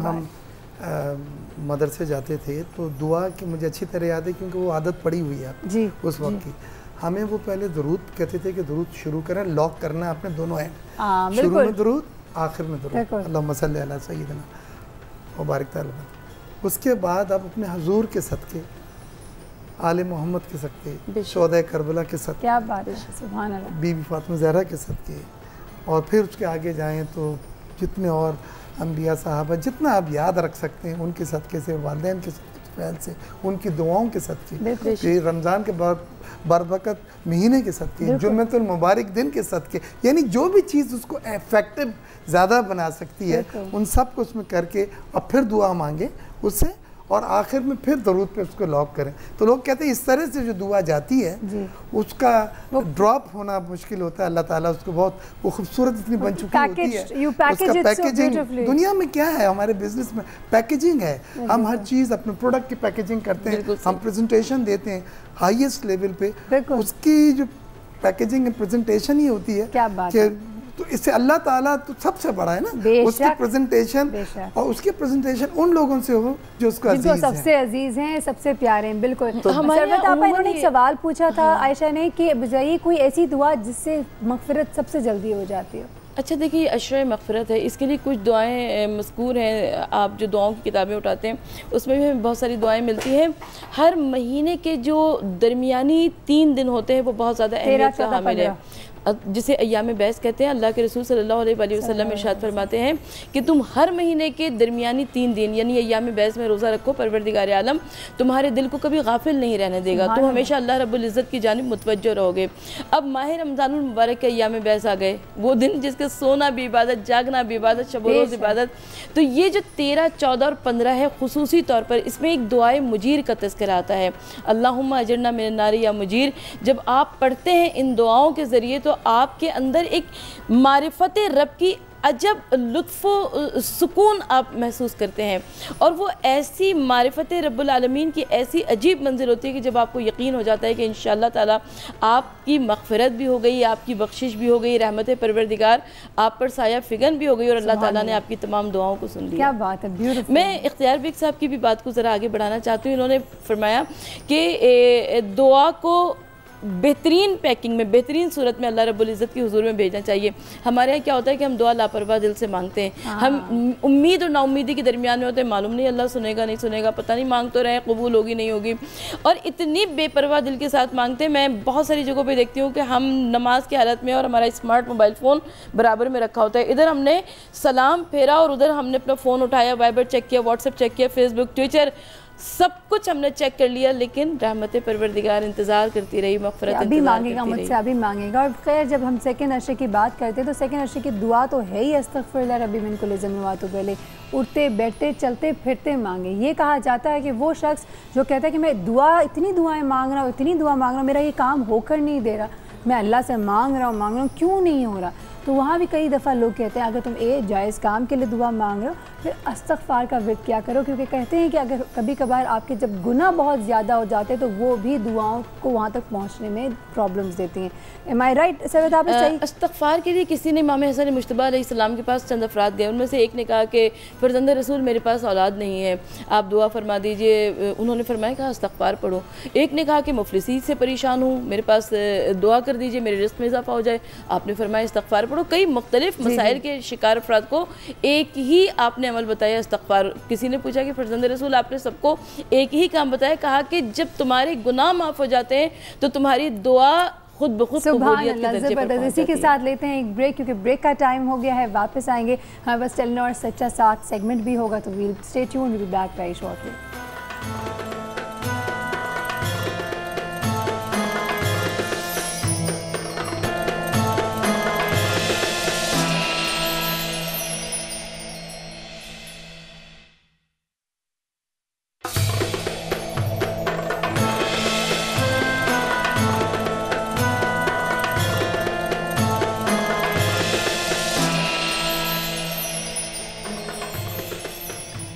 मदरसे जाते थे तो दुआ की मुझे अच्छी तरह याद है, क्योंकि वो आदत पड़ी हुई है जी उस वक्त की। हमें वो पहले दुरूद कहते थे कि दुरूद शुरू करें, लॉक करना अपने दोनों एंड, शुरू में दुरूद, आखिर में दुरूद, अल्लाहुम्मा सल्ली अला सय्यिदना मुबारक तआला। उसके बाद आप अपने हुजूर के सदके, आले मोहम्मद के सदके, शोहदा करबला के सदके, क्या बात है, सुभान अल्लाह, बीबी फातिमा ज़हरा के सदके, और फिर उसके आगे जाएं तो जितने और अम्बिया साहबा जितना आप याद रख सकते हैं उनके सदके से, वालिदैन के फैल से, उनकी दुआओं के सदके, फिर रमज़ान के बरबकत महीने के सदके, जुम्मतुल मुबारक दिन के सदके, यानी जो भी चीज़ उसको इफेक्टिव ज़्यादा बना सकती है उन सब को उसमें करके और फिर दुआ मांगे उससे, और आखिर में फिर दरूद पे उसको लॉक करें। तो लोग कहते हैं इस तरह से जो दुआ जाती है उसका ड्रॉप होना मुश्किल होता है। अल्लाह ताला उसको बहुत वो खूबसूरत इतनी बन चुकी होती है, उसका पैकेजिंग दुनिया में क्या है, हमारे बिजनेस में पैकेजिंग है। हम हर चीज़ अपने प्रोडक्ट की पैकेजिंग करते हैं, हम प्रेजेंटेशन देते हैं हाईएस्ट लेवल पे, उसकी जो पैकेजिंग एंड प्रेजेंटेशन ही होती है कि तो इससे अल्लाह ताला तो सबसे बड़ा है ना, उसकी प्रेजेंटेशन, और उसकी प्रेजेंटेशन उन लोगों से हो जो उसको अजीज हैं, सबसे अजीज हैं, सबसे प्यारे हैं। बिल्कुल। तो सरवत आपा, इन्होंने एक सवाल पूछा था आयशा ने कि बताइए कोई ऐसी दुआ जिससे मगफिरत सबसे जल्दी हो जाती हो। अच्छा देखिए, अशरा मग़फ़िरत है, इसके लिए कुछ दुआएं मज़कूर हैं। आप जो दुआओं की किताबें उठाते हैं उसमें भी हमें बहुत सारी दुआएं मिलती हैं। हर महीने के जो दरमियानी 3 दिन होते हैं वो बहुत ज़्यादा अहमियत का हामिल है, जिसे अय्याम बैस कहते हैं। अल्लाह के रसूल सल्लल्लाहु अलैहि वसल्लम इरशाद फरमाते हैं कि तुम हर महीने के दरमियानी 3 दिन यानी अय्याम बैस में रोज़ा रखो, परवरदिगार आलम तुम्हारे दिल को कभी गाफिल नहीं रहने देगा, तुम हमेशा अल्लाह रब्बुल इज़्ज़त की जानिब मुतवज्जो रहोगे। अब माह रमज़ानुल मुबारक के अय्याम बैस आ गए, वो दिन जिसके सोना भी इबादत, जागना भी इबादत, शब रोज़ इबादत। तो ये जो 13, 14 और 15 है, खुसूसी तौर पर इसमें एक दुआए मुजीर का तज़किरा आता है, अल्लाहुम्मा अजिरना मिनन नारी या मुजीर। जब आप पढ़ते हैं इन दुआओं के ज़रिए तो आपके अंदर एक मारिफत रब की अजब लुत्फ़ सुकून आप महसूस करते हैं, और वो ऐसी मारिफत रब्बुल आलमीन की ऐसी अजीब मंजिल होती है कि जब आपको यकीन हो जाता है कि इंशाअल्लाह ताला आपकी मग़फ़िरत भी हो गई, आपकी बख्शिश भी हो गई, रहमत परवरदिगार आप पर साया फिगन भी हो गई और अल्लाह ताला ने आपकी तमाम दुआओं को सुन लिया। क्या बात है, ब्यूटीफुल। मैं इख्तियार बेग साहब की भी बात को ज़रा आगे बढ़ाना चाहती हूँ। इन्होंने फरमाया कि दुआ को बेहतरीन पैकिंग में, बेहतरीन सूरत में अल्लाह रब्बुल इज़्ज़त की हुजूर में भेजना चाहिए। हमारे यहाँ क्या होता है कि हम दुआ लापरवाह दिल से मांगते हैं, हम उम्मीद और नाउम्मीदी के दरमियान में होते हैं, मालूम नहीं अल्लाह सुनेगा नहीं सुनेगा, पता नहीं, मांग तो रहे कबूल होगी नहीं होगी, और इतनी बेपरवाह दिल के साथ मांगते हैं। मैं बहुत सारी जगहों पर देखती हूँ कि हम नमाज की हालत में और हमारा स्मार्ट मोबाइल फ़ोन बराबर में रखा होता है, इधर हमने सलाम फेरा और उधर हमने अपना फ़ोन उठाया, वाइबर चेक किया, व्हाट्सएप चेक किया, फेसबुक, ट्विटर, सब कुछ हमने चेक कर लिया, लेकिन रहमत परवरदिगार इंतज़ार करती रही, मग़फ़िरत अभी मांगेगा मुझसे, अभी मांगेगा। और खैर जब हम सेकंड अशरे की बात करते हैं तो सेकंड अशरे की दुआ तो है ही अस्तग़फ़िरुल्लाह रब्बी मिन कुल्लि ज़ंबिन व अतूबु इलैह, उठते बैठते चलते फिरते मांगे। ये कहा जाता है कि वो शख्स जो कहता है कि मैं दुआ, इतनी दुआएँ मांग रहा हूँ, इतनी दुआ मांग रहा हूँ, मेरा ये काम होकर नहीं दे रहा, मैं अल्लाह से मांग रहा हूँ, क्यों नहीं हो रहा, तो वहाँ भी कई दफ़ा लोग कहते हैं अगर तुम जायज़ काम के लिए दुआ मांग रहे हो फिर इस्तिग़फ़ार का विर्द क्या करो, क्योंकि कहते हैं कि अगर कभी कभार आपके जब गुनाह बहुत ज़्यादा हो जाते हैं तो वो भी दुआओं को वहाँ तक पहुँचने में प्रॉब्लम्स देती हैं। एम आई राइट सरवत? आप सही। इस्तिग़फ़ार के लिए किसी ने इमाम हसन मुज्तबा अलैहिस्सलाम के पास चंद अफराद गए, उनमें से एक ने कहा कि फ़रज़ंद रसूल मेरे पास औलाद नहीं है, आप दुआ फरमा दीजिए। उन्होंने फरमाया कहा इस्तिग़फ़ार पढ़ो। एक ने कहा कि मुफलिसी से परेशान हूँ, मेरे पास दुआ कर दीजिए मेरे रिज़्क़ में इजाफ़ा हो जाए, आपने फरमाया इस्तिग़फ़ार पढ़ो। कई मुख्तलिफ मसाइल के शिकार अफराद को एक ही आपने अमल बताया, इस्तिग़फ़ार। किसी ने पूछा कि फ़रज़ंद रसूल आपने सबको एक ही काम बताया, कहा कि जब तुम्हारे गुनाह माफ़ हो जाते हैं तो तुम्हारी दुआ खुद ब खुद कबूलियत के दर्जे पर पहुंच जाती है। इसी के साथ लेते हैं एक ब्रेक, क्योंकि ब्रेक का टाइम हो गया है, वापस आएंगे हमारे पास टेलीनॉर सच्चा साथ सेगमेंट भी होगा, तो we'll stay tuned, we will be back very shortly.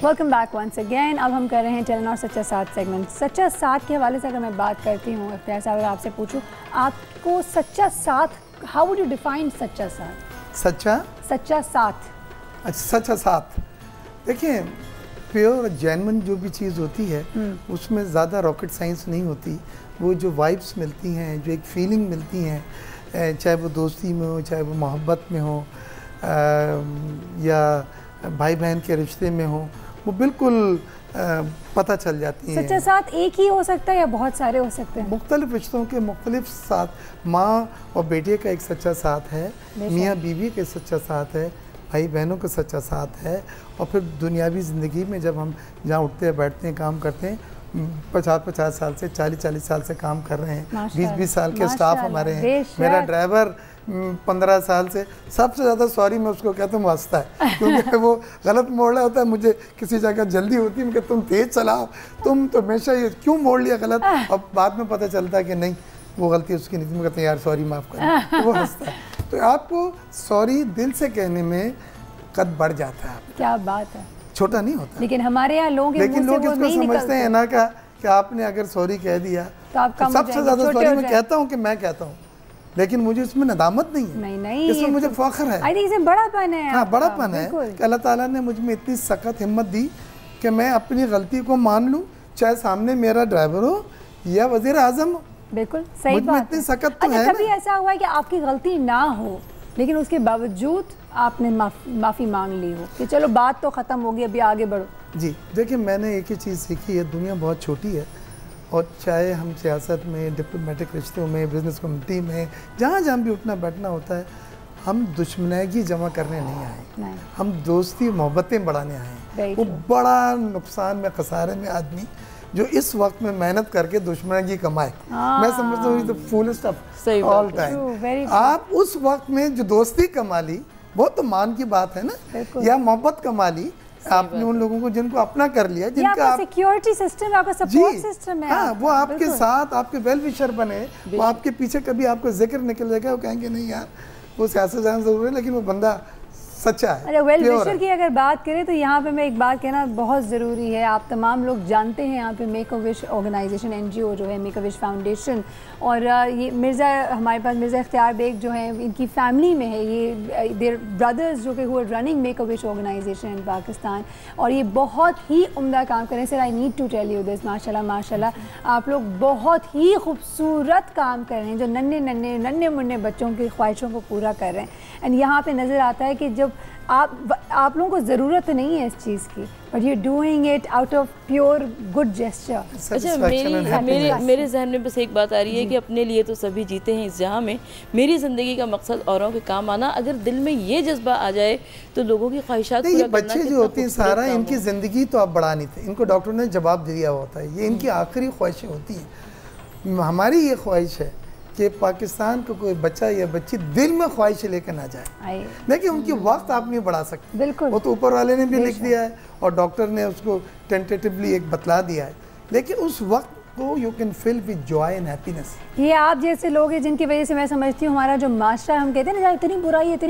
Welcome back once again. अब हम कर रहे हैं टेलीनॉर सच्चा साथ सेगमेंट। सच्चा साथ के हवाले से अगर मैं बात करती हूँ इख्तियार साहब, अगर आपसे पूछूं आपको सच्चा साथ, हाउ वुड यू डिफाइन सच्चा साथ? सच्चा साथ। अच्छा, सच्चा साथ। देखिए प्योर जेन्युइन जो भी चीज़ होती है उसमें ज़्यादा रॉकेट साइंस नहीं होती। वो जो वाइब्स मिलती हैं, जो एक फीलिंग मिलती हैं, चाहे वो दोस्ती में हो, चाहे वो मोहब्बत में हो, या भाई बहन के रिश्ते में हो, वो बिल्कुल पता चल जाती हैं। सच्चा साथ एक ही हो सकता है या बहुत सारे हो सकते हैं? मुख्तलिफ रिश्तों के मुख्तलिफ साथ। माँ और बेटे का एक सच्चा साथ है, मियाँ बीवी का सच्चा साथ है, भाई बहनों का सच्चा साथ है। और फिर दुनियावी ज़िंदगी में जब हम जहाँ उठते हैं, बैठते हैं, काम करते हैं, 50 साल से 40 साल से काम कर रहे हैं, 20 साल के स्टाफ हमारे हैं। मेरा ड्राइवर 15 साल से, सबसे ज़्यादा सॉरी मैं उसको कहता हूँ हंसता है, क्योंकि वो गलत मोड़ रहा होता है। मुझे किसी जगह जल्दी होती है, मैं कहता तुम तेज़ चलाओ, तुम तो हमेशा ये क्यों मोड़ लिया गलत। अब बाद में पता चलता है कि नहीं, वो गलती उसकी नहीं थी। मैं कहता हूँ यार सॉरी माफ़ कर, तो वो हंसता है। तो आपको सॉरी दिल से कहने में कद बढ़ जाता है। क्या बात है, छोटा नहीं होता। लेकिन हमारे यहाँ लोग इसको समझते हैं ना कि आपने अगर सॉरी कह दिया तो सबसे ज़्यादा सॉरी मैं कहता हूँ कि मैं कहता हूँ, लेकिन मुझे इसमें नदामत नहीं है। नहीं, इसमें मुझे फख्र है। आई थिंक इसमें बड़ापन है। हाँ, बड़ापन है कि अल्लाह ताला ने मुझ में इतनी सख्त हिम्मत दी कि मैं अपनी गलती को मान लूँ, चाहे सामने मेरा ड्राइवर हो या वज़ीर आज़म हो। बिल्कुल सही बात। इतनी सख्त तो है। कभी ऐसा हुआ है कि आपकी गलती ना हो लेकिन उसके बावजूद आपने माफ़ी मांग ली हो कि चलो बात तो ख़त्म होगी, अभी आगे बढ़ो? जी देखिए, मैंने एक ही चीज़ सीखी है, दुनिया बहुत छोटी है, और चाहे हम सियासत में, डिप्लोमेटिक रिश्तों में, बिजनेस कम्युनिटी में, जहाँ भी उठना बैठना होता है, हम दुश्मनागी जमा करने नहीं आए, हम दोस्ती मोहब्बतें बढ़ाने आए हैं। वो बड़ा नुकसान में, खसारे में आदमी जो इस वक्त में मेहनत करके दुश्मनागी कमाए, मैं समझता हूँ तो फूलेस्ट ऑफ ऑल टाइम। आप उस वक्त में जो दोस्ती कमा ली, वो तो मान की बात है ना, या मोहब्बत कमा ली आपने उन लोगों को जिनको अपना कर लिया, जिनका आप सिक्योरिटी सिस्टम, आपका सपोर्ट सिस्टम है। हाँ, वो आपके साथ, आपके वेल विशर बने, वो आपके पीछे कभी आपको जिक्र निकल जाएगा, वो कहेंगे नहीं यार वो सियासतदान जरूर है लेकिन वो बंदा सच्चा है। अच्छा, वेल विशर की अगर बात करें तो यहाँ पे मैं एक बात कहना बहुत ज़रूरी है। आप तमाम लोग जानते हैं यहाँ पे make a wish organisation, NGO जो है मेक अ विश फाउंडेशन, और ये मिर्ज़ा, हमारे पास मिर्ज़ा इख्तियार बेग जो है, इनकी फैमिली में है ये, देयर ब्रदर्स जो कि हुआ running make a wish organization in Pakistan, और ये बहुत ही उम्दा काम करें। Sir I need to tell you this, माशाल्लाह माशाल्लाह आप लोग बहुत ही खूबसूरत काम कर रहे हैं, जो नन्हे मुन्ने बच्चों की ख्वाहिशों को पूरा कर रहे हैं। एंड यहाँ पे नज़र आता है कि जब आप लोगों को ज़रूरत नहीं है इस चीज़ की, but you doing it out of pure good gesture. अच्छा, मेरे जहन में बस एक बात आ रही है कि अपने लिए तो सभी जीते हैं इस जहाँ में, मेरी ज़िंदगी का मकसद औरों के काम आना। अगर दिल में ये जज्बा आ जाए तो लोगों की ख्वाहिशात पूरा करना। बच्चे जो होते हैं सारा, इनकी ज़िंदगी तो आप बढ़ा नहीं थे, इनको डॉक्टर ने जवाब दिया होता है, ये इनकी आखिरी ख्वाहिशें होती हैं। हमारी ये ख्वाहिश है कि पाकिस्तान को कोई बच्चा या बच्ची दिल में ख्वाहिश लेकर ना जाए, लेकिन उनकी वक्त आप नहीं बढ़ा सकते। बिल्कुल, वो तो ऊपर वाले ने भी लिख दिया है और डॉक्टर ने उसको टेंटेटिवली एक बतला दिया है, लेकिन उस वक्त को you can fill with joy and happiness. ये आप जैसे लोग हैं जिनकी वजह से मैं समझती हूँ हमारा जो मास्टर, हम कहते हैं ना इतनी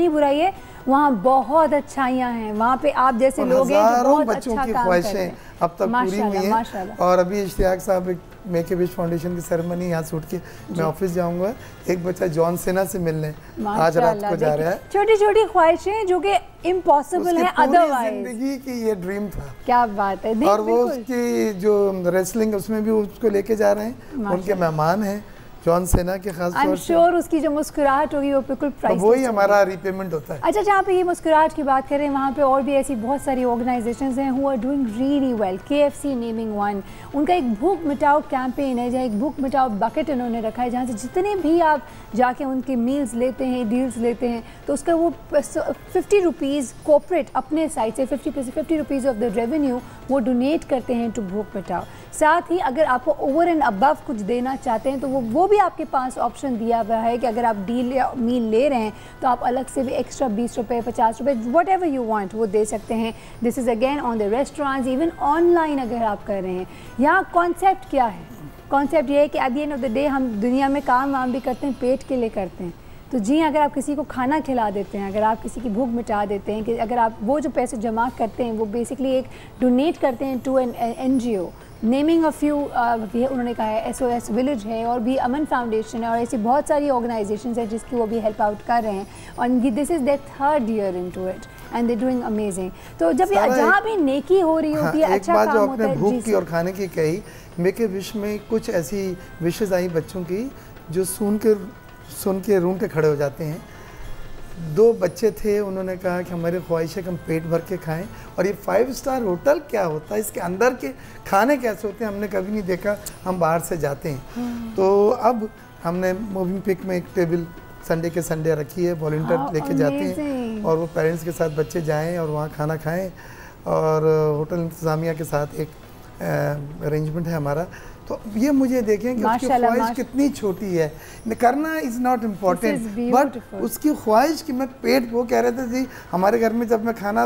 बुराई है, वहाँ बहुत अच्छाइयाँ हैं। वहाँ पे आप जैसे लोग हैं जो बहुत बच्चों की ख्वाहिशें अब तक पूरी हुई हैं। और अभी इश्तियाक साहब एक मेक ए विश फाउंडेशन की सेरेमनी यहाँ से उठ के मैं ऑफिस जाऊंगा, एक बच्चा जॉन सेना से मिलने आज रात को जा रहा है। छोटी छोटी ख्वाहिशें जो कि इम्पॉसिबल है अदरवाइज। जिंदगी की ये ड्रीम था। क्या बात है। और वो उसकी जो रेसलिंग उसमें भी उसको लेके जा रहे हैं, उनके मेहमान हैं जॉन सेना के खास तौर से। श्योर उसकी जो मुस्कुराहट होगी वो बिल्कुल प्राइसलेस, तो वही हमारा रिपेमेंट होता है। अच्छा, जहाँ पे ये मुस्कुराहट की बात करें, वहाँ पे और भी ऐसी बहुत सारी ऑर्गेनाइजेशंस हैं who are doing really well. KFC naming one, उनका एक भूख मिटाओ कैंपेन है, जहाँ एक भूख मिटाओ बकेट उन्होंने रखा है, जहाँ से जितने भी आप जाके उनके मील्स लेते हैं, डील्स लेते हैं, तो उसका वो 50 रुपीज़ कॉर्पोरेट अपने साइड से 50 रुपीज़ ऑफ द रेवेन्यू वो डोनेट करते हैं टू भूख मिटाओ। साथ ही अगर आपको ओवर एंड अबव कुछ देना चाहते हैं तो वो भी आपके पास ऑप्शन दिया हुआ है कि अगर आप डील या मील ले रहे हैं तो आप अलग से भी एक्स्ट्रा 20 रुपये, 50 रुपये, वट एवर यू वांट वो दे सकते हैं। This is again on the restaurants, even online अगर आप कर रहे हैं। यहाँ कॉन्सेप्ट क्या है? कॉन्सेप्ट ये है कि eight the end of the day हम दुनिया में काम वाम भी करते हैं, पेट के लिए करते हैं। तो जी, अगर आप किसी को खाना खिला देते हैं, अगर आप किसी की भूख मिटा देते हैं, कि अगर आप वो जो पैसे जमा करते हैं वो बेसिकली एक डोनेट करते हैं to an NGO, naming a few, उन्होंने कहा है SOS विलेज है और भी अमन फाउंडेशन है और ऐसी बहुत सारी ऑर्गेनाइजेशंस हैं जिसकी वो भी हेल्प आउट कर रहे हैं। और this is their 3rd year into it and they doing amazing. तो जब जहाँ भी नेकी हो रही होती है, अच्छा काम होता है। जो आपने भूख की और खाने की कही, मेक ए विश में कुछ ऐसी विशेज़ आई बच्चों की जो सुन के रूंगटे खड़े हो जाते हैं। 2 बच्चे थे, उन्होंने कहा कि हमारी ख्वाहिश है कि हम पेट भर के खाएं, और ये 5 स्टार होटल क्या होता है, इसके अंदर के खाने कैसे होते हैं, हमने कभी नहीं देखा, हम बाहर से जाते हैं। तो अब हमने मूविंग पिक में एक टेबल संडे के संडे रखी है, वॉलंटियर लेके जाते हैं और वो पेरेंट्स के साथ बच्चे जाएं और वहाँ खाना खाएं, और होटल इंतज़ामिया के साथ एक अरेंजमेंट है हमारा। तो ये मुझे देखें कि उसकी ख्वाहिश कितनी छोटी है, करना इज़ नॉट इम्पॉर्टेंट, बट उसकी ख्वाहिश कि मैं पेट, वो कह रहे थे जी हमारे घर में जब मैं खाना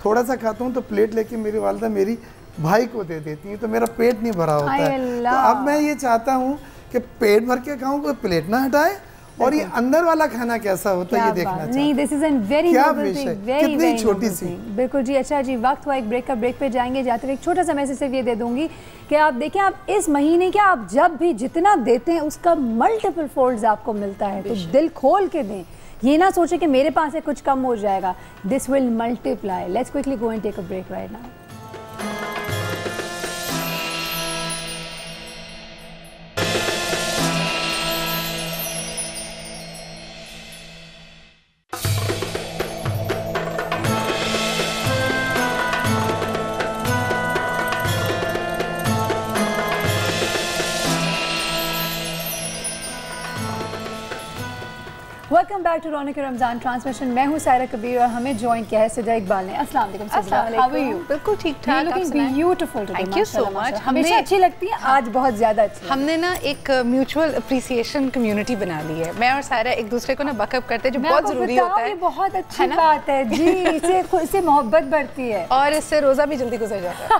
थोड़ा सा खाता हूँ तो प्लेट लेके मेरी वालदा मेरी भाई को दे देती हैं, तो मेरा पेट नहीं भरा होता है। तो अब मैं ये चाहता हूँ कि पेट भर के खाऊँ, कोई प्लेट ना हटाए, और ये अंदर वाला खाना कैसा होता है ये देखना चाहिए। नहीं, this is an very noble thing, very very छोटी सी। बिल्कुल जी। अच्छा जी, वक्त हुआ एक ब्रेक का, ब्रेक पे जाएंगे। जाते हुए एक छोटा सा मैसेज सिर्फ ये दे दूंगी कि आप देखें, आप इस महीने क्या आप जब भी जितना देते हैं उसका मल्टीपल फोल्ड्स आपको मिलता है, तो दिल खोल के दें। ये ना सोचे कि मेरे पास से कुछ कम हो जाएगा, this will multiply. Let's quickly go and take a break right now. Welcome back to Raunaq Ramzan transmission. मैं हूँ सायरा कबीर और हमें ज्वाइन किया है सिद्रा इकबाल ने। अस्सलाम वालेकुम सिद्रा। How are you? बिल्कुल ठीक ठाक। Looking beautiful today. Thank you so much. हमेशा अच्छी लगती है, आज बहुत ज्यादा अच्छी। हमने ना एक म्यूचुअल अप्रिसिएशन कम्युनिटी बना ली है। मैं और सायरा एक दूसरे को ना बकअप करते हैं, जो बहुत जरूरी होता है। बहुत अच्छी बात है जी, इससे मोहब्बत बढ़ती है और इससे रोजा भी जल्दी गुजर जाता है।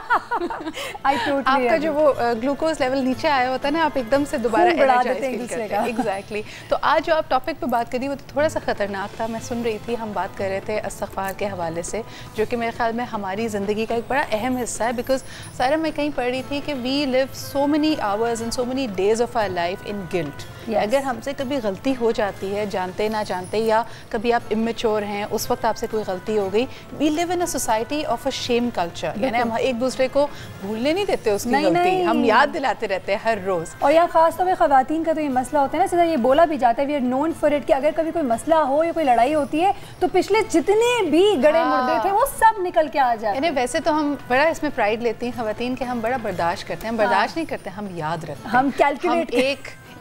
आपका जो वो ग्लूकोज लेवल नीचे आया होता है ना, आप एकदम से दोबारा एनर्जाइज फील करते हैं। एग्जैक्टली। तो आज जो आप टॉपिक पे बात करी वो तो थोड़ा सा खतरनाक था। मैं सुन रही थी, हम बात कर रहे थे इस्तिग़फ़ार के हवाले से, जो कि मेरे ख्याल में हमारी ज़िंदगी का एक बड़ा अहम हिस्सा है। बिकॉज सारा मैं कहीं पढ़ रही थी कि we live so many hours and so many days of our life in guilt. अगर हमसे कभी गलती हो जाती है जानते ना जानते, या कभी आप इमेच्योर हैं, उस वक्त आपसे कोई गलती हो गई, we live in a society of a shame culture. यानी हम एक दूसरे को भूलने नहीं देते उसकी गलती, हम याद दिलाते रहते हैं हर रोज़। और यहाँ खास तौर पर ख़वातीन का तो ये मसला होता है ना, सीधा ये बोला भी जाता है, we are known for it, कि अगर कभी कोई मसला हो या कोई लड़ाई होती है तो पिछले जितने भी गड़े मुर्दे थे वो सब निकल के आ जाते हैं। वैसे तो हम बड़ा इसमें प्राइड लेती हैं ख़वातीन के, हम बड़ा बर्दाश्त करते हैं। हम बर्दाश्त नहीं करते, हम याद रखते हैं, हम कैलकुलेट,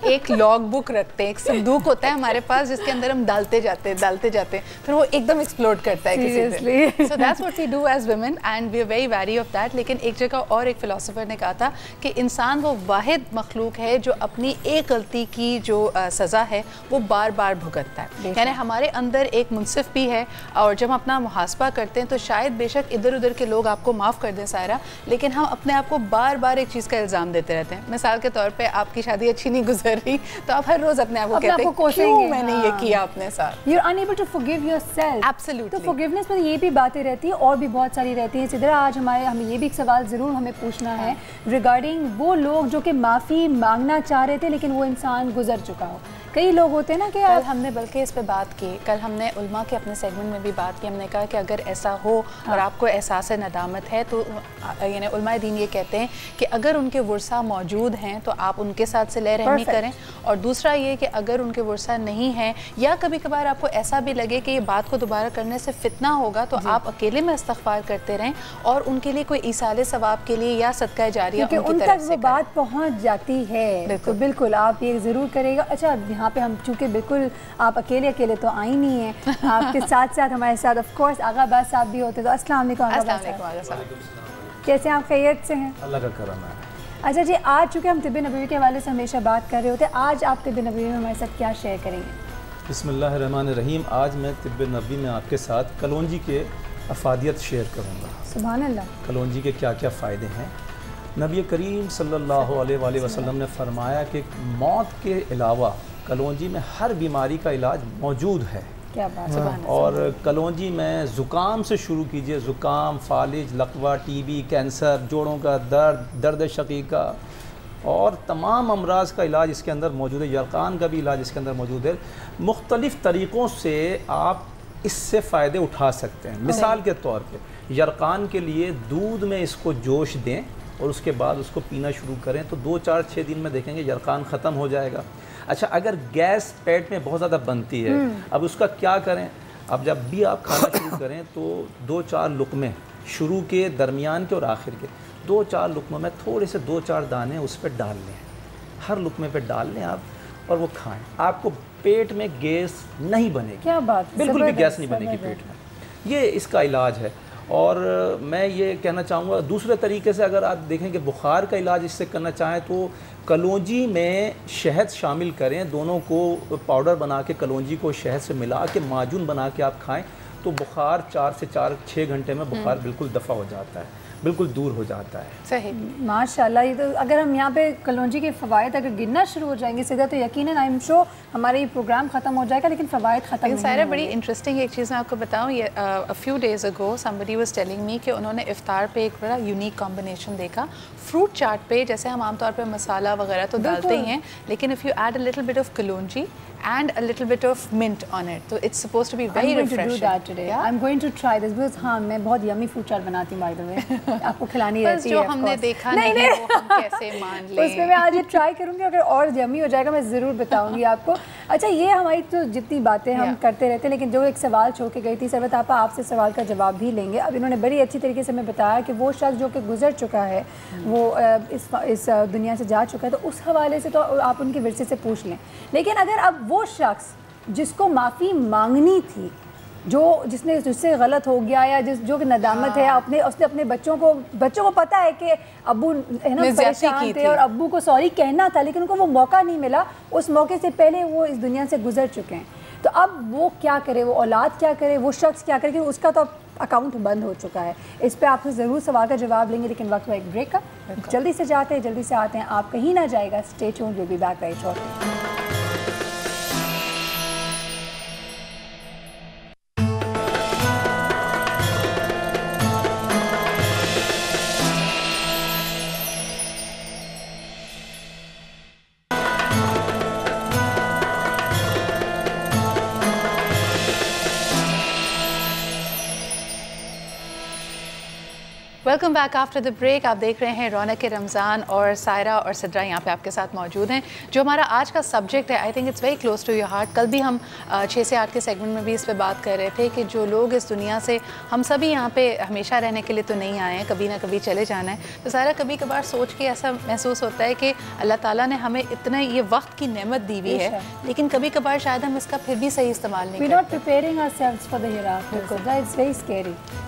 एक लॉग बुक रखते हैं, एक संदूक होता है हमारे पास जिसके अंदर हम डालते जाते हैं, फिर वो एकदम एक्सप्लोड करता है किसी दिन। So that's what we do as women and we are very very of that. लेकिन एक जगह और एक फिलोसोफर ने कहा था कि इंसान वो वाहिद मखलूक है जो अपनी एक गलती की जो सज़ा है वो बार बार भुगतता है। यानी हमारे अंदर एक मुनसिफ भी है, और जब हम अपना मुहासबा करते हैं तो शायद बेशक इधर उधर के लोग आपको माफ़ कर दें सायरा, लेकिन हम अपने आप को बार बार एक चीज़ का इल्ज़ाम देते रहते हैं। मिसाल के तौर पर आपकी शादी अच्छी नहीं गुजर रही तो आप हर रोज अपने आप को कहते हैं क्यों मैंने ये किया अपने साथ। You're unable to forgive yourself. Absolutely. तो forgiveness में ये भी बातें रहती है और भी बहुत सारी रहती हैं। सिद्रा, आज हमें ये भी एक सवाल ज़रूर हमें पूछना है रिगार्डिंग वो लोग जो कि माफ़ी मांगना चाह रहे थे लेकिन वो इंसान गुजर चुका हो। कई लोग होते हैं ना कि कल हमने बल्कि इस पे बात की, कल हमने उल्मा के अपने सेगमेंट में भी बात की। हमने कहा कि अगर ऐसा हो और आपको एहसास नदामत है तो यानी उल्मा दीन ये कहते हैं कि अगर उनके वर्सा मौजूद हैं तो आप उनके साथ से रहमी करें, और दूसरा ये कि अगर उनके वर्सा नहीं है या कभी कभार आपको ऐसा भी लगे कि ये बात को दोबारा करने से फितना होगा तो आप अकेले में इस्तिग़फ़ार करते रहें और उनके लिए कोई ईसाले सवाब के लिए या सदका जारिया उनकी तरफ से बात पहुँच जाती है। तो बिल्कुल आप ये ज़रूर करेगा। अच्छा, यहाँ पे हम चूँकि बिल्कुल आप अकेले तो आई नहीं है, आपके साथ साथ हमारे साथ ऑफ कोर्स आगा अब्बास साहब भी होते। तो अस्सलाम वालेकुम आगा साहब, कैसे हैं आप? खैरियत से हैं? अल्लाह का करम है। अच्छा जी, आज चूँकि हम तिब्बे नबवी के हवाले से हमेशा बात कर रहे होते हैं, आज आप तिब्बे नबवी में हमारे साथ क्या शेयर करेंगे? बिस्मिल्लाहिर्रहमानिर्रहीम। आज मैं तिब्बे नबवी में आपके साथ कलौंजी के अफादियत शेयर करूँगा। सुभान अल्लाह। कलौंजी के क्या क्या फ़ायदे हैं। नबी करीम सल्लल्लाहु अलैहि वसल्लम ने फरमाया कि मौत के अलावा कलौंजी में हर बीमारी का इलाज मौजूद है। क्या बात। और कलौंजी में ज़ुकाम से शुरू कीजिए, ज़ुकाम, फालिज, लकवा, टीबी, कैंसर, जोड़ों का दर्द, दर्द शकीका और तमाम अमराज का इलाज इसके अंदर मौजूद है। यरकान का भी इलाज इसके अंदर मौजूद है। मुख्तलिफ़ तरीक़ों से आप इससे फ़ायदे उठा सकते हैं। मिसाल के तौर पे यरकान के लिए दूध में इसको जोश दें और उसके बाद उसको पीना शुरू करें तो 2-4-6 दिन में देखेंगे यरकान ख़त्म हो जाएगा। अच्छा, अगर गैस पेट में बहुत ज़्यादा बनती है, अब उसका क्या करें? अब जब भी आप खाना शुरू करें तो 2-4 लुक़मे, शुरू के, दरमियान के और आखिर के 2-4 लुक़मों में थोड़े से 2-4 दाने उस पर डाल लें, हर लुक़मे पे डाल लें आप और वो खाएं। आपको पेट में गैस नहीं बनेगी। क्या बात, बिल्कुल भी गैस नहीं बनेगी पेट में। ये इसका इलाज है। और मैं ये कहना चाहूँगा दूसरे तरीके से अगर आप देखें कि बुखार का इलाज इससे करना चाहें तो कलौंजी में शहद शामिल करें, दोनों को पाउडर बना के कलौंजी को शहद से मिला के माजून बना के आप खाएं तो बुखार 4 से 6 घंटे में बुखार बिल्कुल दफ़ा हो जाता है, बिल्कुल दूर हो जाता है। सही, माशाल्लाह। ये तो अगर हम यहाँ पे कलौंजी के फ़वाइद अगर गिनना शुरू हो जाएंगे सीधा तो यकीनन आई एम श्योर हमारा ये प्रोग्राम ख़त्म हो जाएगा, लेकिन फ़वाइद ख़त्म नहीं सारा बड़ी इंटरेस्टिंग एक चीज़ मैं आपको बताऊँ। ये a few days ago somebody was telling me कि उन्होंने इफ्तार पे एक बड़ा यूनिक कॉम्बिनेशन देखा। फ्रूट चाट पे जैसे हम आमतौर पर मसाला वगैरह तो डालते ही हैं, लेकिन if you add a little bit of kalonji and a little bit of mint on it, so it's supposed to be very refreshing. I'm going to do that today. I'm going to try this because हाँ मैं बहुत yummy food चाट बनाती हूँ by the way। आपको खिलानी रहती है। जो हमने देखा नहीं वो हम कैसे मान लें। उसमें मैं आज ये ट्राई करूँगी, अगर और yummy हो जाएगा मैं ज़रूर बताऊँगी आपको। अच्छा, ये हमारी तो जितनी बातें हम करते रहते हैं, लेकिन जो एक सवाल छोड़ के गई थी सरवत आपा, आपसे सवाल का जवाब भी लेंगे। अब इन्होंने बड़ी अच्छी तरीके से हमें बताया कि वो शख्स जो कि गुजर चुका है, वो इस दुनिया से जा चुका है, तो उस हवाले से तो आप उनके विरसे से पूछ लें। लेकिन अगर अब वो शख्स जिसको माफ़ी मांगनी थी, जिससे गलत हो गया या जो कि नदामत है, उसने अपने बच्चों को पता है कि अब्बू है ना परेशान थे और अब्बू को सॉरी कहना था, लेकिन उनको वो मौका नहीं मिला। उस मौके से पहले वो इस दुनिया से गुजर चुके हैं, तो अब वो क्या करे, वो औलाद क्या करे, वो शख्स क्या करे, क्योंकि उसका तो अकाउंट बंद हो चुका है। इस पर आपसे ज़रूर सवाल का जवाब लेंगे, लेकिन वक्त हुआ एक ब्रेक का। जल्दी से जाते हैं, जल्दी से आते हैं, आप कहीं ना जाएगा। Stay tuned, will be back right shortly. Welcome back after the break. आप देख रहे हैं रौनक रमज़ान और सायरा और सिद्रा यहाँ पे आपके साथ मौजूद हैं। जो हमारा आज का सब्जेक्ट है, I think it's very close to your heart. कल भी हम 6 से 8 के सेगमेंट में भी इस पे बात कर रहे थे कि जो लोग इस दुनिया से, हम सभी यहाँ पे हमेशा रहने के लिए तो नहीं आए हैं, कभी ना कभी चले जाना है। तो सायरा, कभी कभार सोच के ऐसा महसूस होता है कि अल्लाह ताला ने हमें इतना ये वक्त की नेमत दी हुई है, लेकिन कभी कभार शायद हम इसका फिर भी सही इस्तेमाल नहीं करते।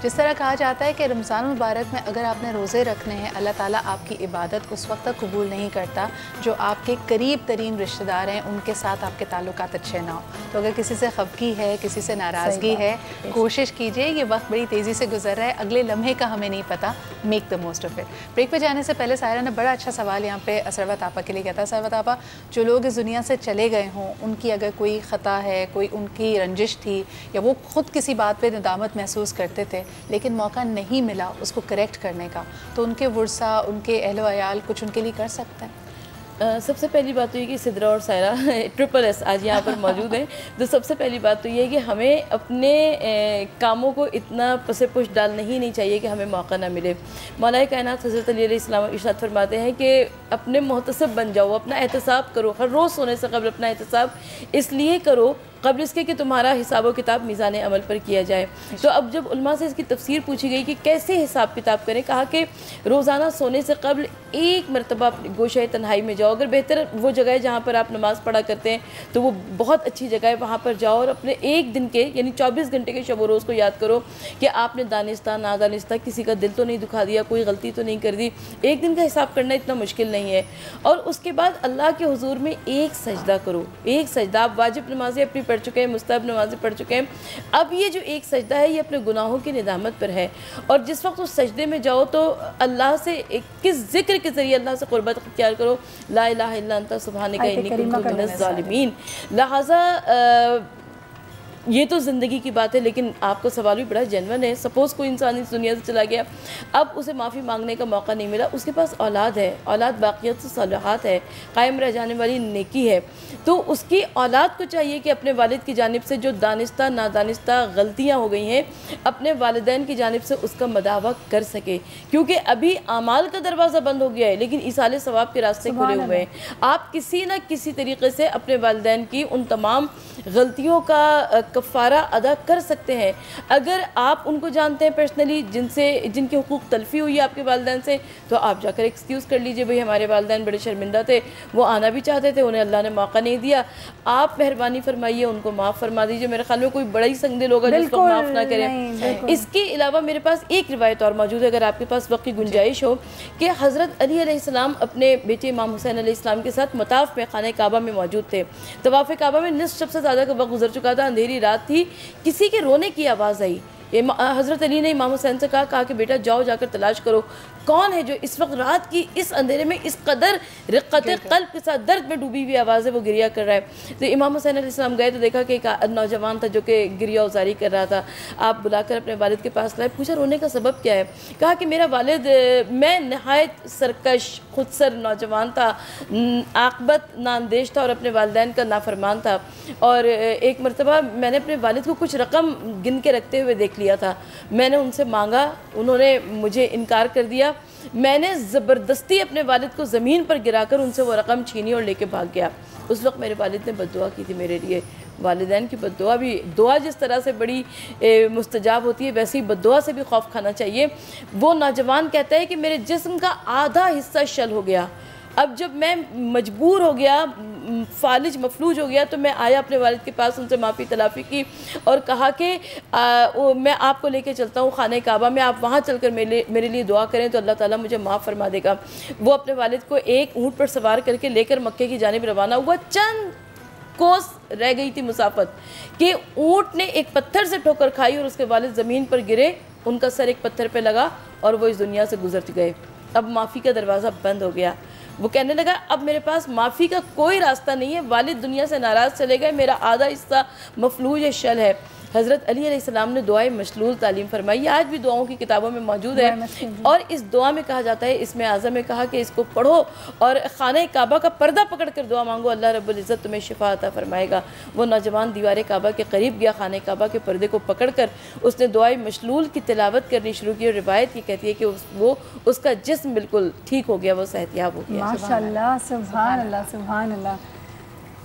जिस तरह कहा जाता है कि रमज़ान मुबारक में अगर आपने रोज़े रखने हैं, अल्लाह ताला आपकी इबादत उस वक्त तक कबूल नहीं करता जो आपके करीब तरीन रिश्तेदार हैं उनके साथ आपके ताल्लुकात अच्छे ना हो। तो अगर किसी से खफगी है, किसी से नाराज़गी है, कोशिश कीजिए, ये वक्त बड़ी तेज़ी से गुजर रहा है, अगले लम्हे का हमें नहीं पता, make the most of it. Break पे जाने से पहले सायरा ने बड़ा अच्छा सवाल यहाँ पे सरवत आपा के लिए किया था। सरवत आपा, जो लोग इस दुनिया से चले गए हों, उनकी अगर कोई ख़ता है, कोई उनकी रंजिश थी या वो ख़ुद किसी बात पर नदामत महसूस करते थे लेकिन मौका नहीं मिला उसको करेक्ट करने का, तो उनके वर्सा, उनके अहलो अयाल कुछ उनके लिए कर सकते हैं? सबसे पहली बात तो ये कि सिद्रा और सायरा ट्रिपल एस आज यहाँ पर मौजूद हैं। तो सबसे पहली बात तो ये है कि हमें अपने कामों को इतना पसे पुश डालना ही नहीं चाहिए कि हमें मौका ना मिले। मौलाए कायनात हज़रत अली अलैहिस्सलाम इरशाद फरमाते हैं कि अपने मुहतसब बन जाओ, अपना एहतसाब करो, हर रोज़ सोने से कबल अपना एहतसाब इसलिए करो कबल इसके कि तुम्हारा हिसाब व किताब मीज़ान अमल पर किया जाए। तो अब जब उलमा से इसकी तफसीर पूछी गई कि कैसे हिसाब किताब करें, कहा कि रोज़ाना सोने से कबल एक मरतबा गोशे तन्हाई में जाओ। अगर बेहतर वो जगह है जहाँ पर आप नमाज़ पढ़ा करते हैं तो वो बहुत अच्छी जगह है, वहाँ पर जाओ और अपने एक दिन के यानी 24 घंटे के शब व रोज़ को याद करो कि आपने दानिस्ता नादानिस्ता किसी का दिल तो नहीं दुखा दिया, कोई गलती तो नहीं कर दी। एक दिन का हिसाब करना इतना मुश्किल नहीं है। और उसके बाद अल्लाह के हुजूर में एक सजदा करो, एक सजदा। आप वाजिब नमाज़ें अपनी पढ़ चुके हैं, मुस्तहब नमाज़ें पढ़ चुके हैं, अब ये जो एक सजदा है ये अपने गुनाहों की निदामत पर है। और जिस वक्त उस सजदे में जाओ तो अल्लाह से किस ज़िक्र के ज़रिए अल्लाह से क़ुर्बत इख्तियार करो, ला इलाहा इल्ला अंता सुब्हानका इन्नी कुन्तु मिनज़ ज़ालिमीन। लिहाजा ये तो ज़िंदगी की बात है, लेकिन आपका सवाल भी बड़ा जेन्युइन है। सपोज़ कोई इंसान इस दुनिया से चला गया, अब उसे माफ़ी मांगने का मौका नहीं मिला, उसके पास औलाद है, औलाद बाक़ियत सलाहत है, कायम रह जाने वाली नेकी है, तो उसकी औलाद को चाहिए कि अपने वालिद की जानिब से जो दानिस्ता नादानिस्ता गलतियाँ हो गई हैं, अपने वालिदैन की जानिब से उसका मदावा कर सके, क्योंकि अभी आमाल का दरवाज़ा बंद हो गया है लेकिन ईसाले सवाब के रास्ते खुले हुए हैं। आप किसी न किसी तरीके से अपने वालिदैन की उन तमाम गलतियों का कफ़ारा अदा कर सकते हैं। अगर आप उनको जानते हैं पर्सनली, जिनके हुकूक तलफ़ी हुई है आपके वालिदैन से, तो आप जाकर एक्सक्यूज़ कर लीजिए, भाई हमारे वालिदैन बड़े शर्मिंदा थे, वो आना भी चाहते थे, उन्हें अल्लाह ने मौका नहीं दिया, आप मेहरबानी फरमाइए उनको माफ़ फरमा दीजिए। मेरे ख्याल में कोई बड़ा ही संग दिल होगा जिसको माफ़ ना करें। इसके अलावा मेरे पास एक रिवायत और मौजूद है, अगर आपके पास वक्त की गुंजाइश हो, कि हज़रत अली अलैहिस्सलाम अपने बेटे इमाम हुसैन अलैहिस्सलाम के साथ मताफ़ में खाने काबा में मौजूद थे। तवाफ़ काबा में निस्फ़ सबसे ज़्यादा का वक्त गुजर चुका था, अंधेरी रात थी, किसी के रोने की आवाज़ आई। हज़रत अली ने इमाम हुसैन से कहा कि बेटा जाओ जाकर तलाश करो कौन है जो इस वक्त रात की इस अंधेरे में इस कदर रिक़्क़त क़ल्ब के साथ दर्द में डूबी हुई आवाज़ है वो गिरिया कर रहा है। तो इमाम हुसैन अलैहिस्सलाम गए तो देखा कि एक नौजवान था जो कि गिरिया उजारी कर रहा था। आप बुलाकर अपने वालिद के पास लाए, पूछा रोने का सबब क्या है? कहा कि मेरा वालिद, मैं नहायत सरकश खुदसर नौजवान था, आक़बत नाअंदेश था और अपने वालिदैन का नाफरमान था, और एक मरतबा मैंने अपने वालिद को कुछ रकम गिन के रखते हुए देख लिया था। मैंने उनसे मांगा, उन्होंने मुझे इनकार कर दिया। मैंने ज़बरदस्ती अपने वालिद को ज़मीन पर गिराकर उनसे वो रकम छीनी और लेके भाग गया। उस वक्त मेरे वालिद ने बद्दुआ की थी मेरे लिए। वालिदैन की बद्दुआ भी, दुआ जिस तरह से बड़ी मुस्तजाब होती है, वैसे ही बद्दुआ से भी खौफ खाना चाहिए। वो नौजवान कहता है कि मेरे जिस्म का आधा हिस्सा शल हो गया, अब जब मैं मजबूर हो गया, फालिज मफलूज हो गया, तो मैं आया अपने वालिद के पास, उनसे माफ़ी तलाफ़ी की और कहा कि मैं आपको लेके चलता हूँ खाने काबा में, आप वहाँ चलकर मेरे लिए दुआ करें तो अल्लाह ताला मुझे माफ़ फरमा देगा। वो अपने वालिद को एक ऊँट पर सवार करके लेकर मक्के की जानिब रवाना हुआ। चंद कोस रह गई थी मुसाफत कि ऊँट ने एक पत्थर से ठोकर खाई और उसके वालिद ज़मीन पर गिरे, उनका सर एक पत्थर पर लगा और वो इस दुनिया से गुजर गए। अब माफ़ी का दरवाज़ा बंद हो गया। वो कहने लगा अब मेरे पास माफ़ी का कोई रास्ता नहीं है, वालिद दुनिया से नाराज़ चले गए, मेरा आधा हिस्सा मफलूज शल है। हज़रत अली अलैहिस्सलाम ने दुआए मशलूल तालीम फरमाई, आज भी दुआओं की किताबों में मौजूद है। और इस दुआ में कहा जाता है, इसमें आज़म में कहा कि इसको पढ़ो और खाने काबा का पर्दा पकड़ कर दुआ मांगो, अल्लाह रब्बुल इज़्ज़त तुम्हें शिफा अता फरमाएगा। वो नौजवान दीवार काबा के करीब गया, खाने काबा के पर्दे को पकड़ कर उसने दुआए मशलूल की तिलावत करनी शुरू की और रिवायत ये कहती है कि उसका जिस्म बिल्कुल ठीक हो गया, वो सेहतियाब हो गया। माशाअल्लाह, सुभान अल्लाह, सुभान अल्लाह।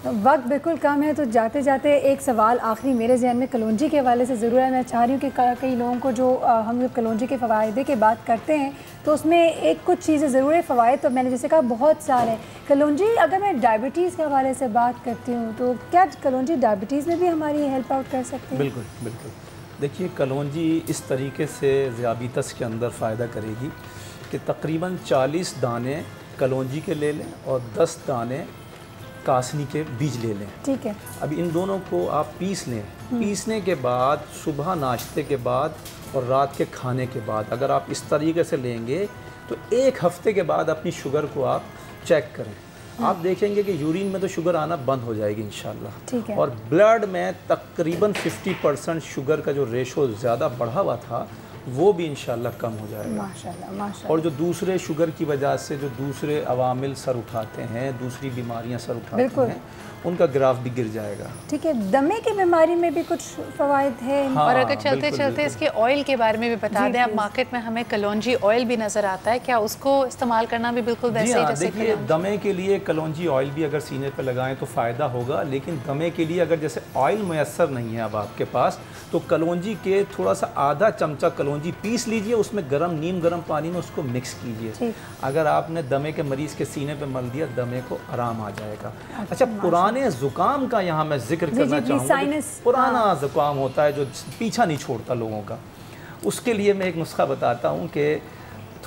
वक्त बिल्कुल कम है, तो जाते जाते एक सवाल आखिरी मेरे जहन में कलौंजी के हवाले से ज़रूर है। मैं चाह रही हूँ कि कई लोगों को जो हम जब कलौंजी के फ़वायदे की बात करते हैं तो उसमें एक कुछ चीज़ें ज़रूर है। फ़वायद तो मैंने जैसे कहा बहुत सारे हैं। कलौंजी, अगर मैं डायबिटीज़ के हवाले से बात करती हूँ तो क्या कलौंजी डायबिटीज़ में भी हमारी हेल्प आउट कर सकती है? बिल्कुल बिल्कुल। देखिए, कलौंजी इस तरीके से ज़ियाबीतस के अंदर फ़ायदा करेगी कि तकरीबन 40 दाने कलौंजी के ले लें और 10 दाने कासनी के बीज ले लें। ठीक है। अब इन दोनों को आप पीस लें। पीसने के बाद सुबह नाश्ते के बाद और रात के खाने के बाद अगर आप इस तरीके से लेंगे तो 1 हफ्ते के बाद अपनी शुगर को आप चेक करें। आप देखेंगे कि यूरिन में तो शुगर आना बंद हो जाएगी इंशाल्लाह। ठीक है। और ब्लड में तकरीबन 50% शुगर का जो रेशो ज़्यादा बढ़ा हुआ था वो भी इंशाल्लाह कम हो जाएगा। माशाल्लाह, माशाल्लाह। और जो दूसरे शुगर की वजह से जो दूसरे अवामिल सर उठाते हैं, दूसरी बीमारियां सर उठाते हैं, उनका ग्राफ भी गिर जाएगा। ठीक है। दमे की बीमारी में भी कुछ फ़वाइद है? हाँ, और अगर चलते चलते इसके ऑयल के बारे में भी बता दें। अब मार्केट में हमें कलौंजी ऑयल भी नज़र आता है, क्या उसको इस्तेमाल करना भी बिल्कुल वैसे ही जैसे? देखिए, दमे के लिए कलौंजी ऑयल भी अगर सीने पर लगाएं तो फ़ायदा होगा, लेकिन दमे के लिए अगर जैसे ऑयल मैसर नहीं है अब आपके पास, तो कलौंजी के थोड़ा सा आधा चमचा कलौंजी पीस लीजिए, उसमें नीम गर्म पानी में उसको मिक्स कीजिए। अगर आपने दमे के मरीज़ के सीने पे मल दिया, दमे को आराम आ जाएगा। अच्छा, पुराने ज़ुकाम का यहाँ मैं जिक्र करना चाहूँगा। पुराना ज़ुकाम होता है जो पीछा नहीं छोड़ता लोगों का, उसके लिए मैं एक नुस्खा बताता हूँ कि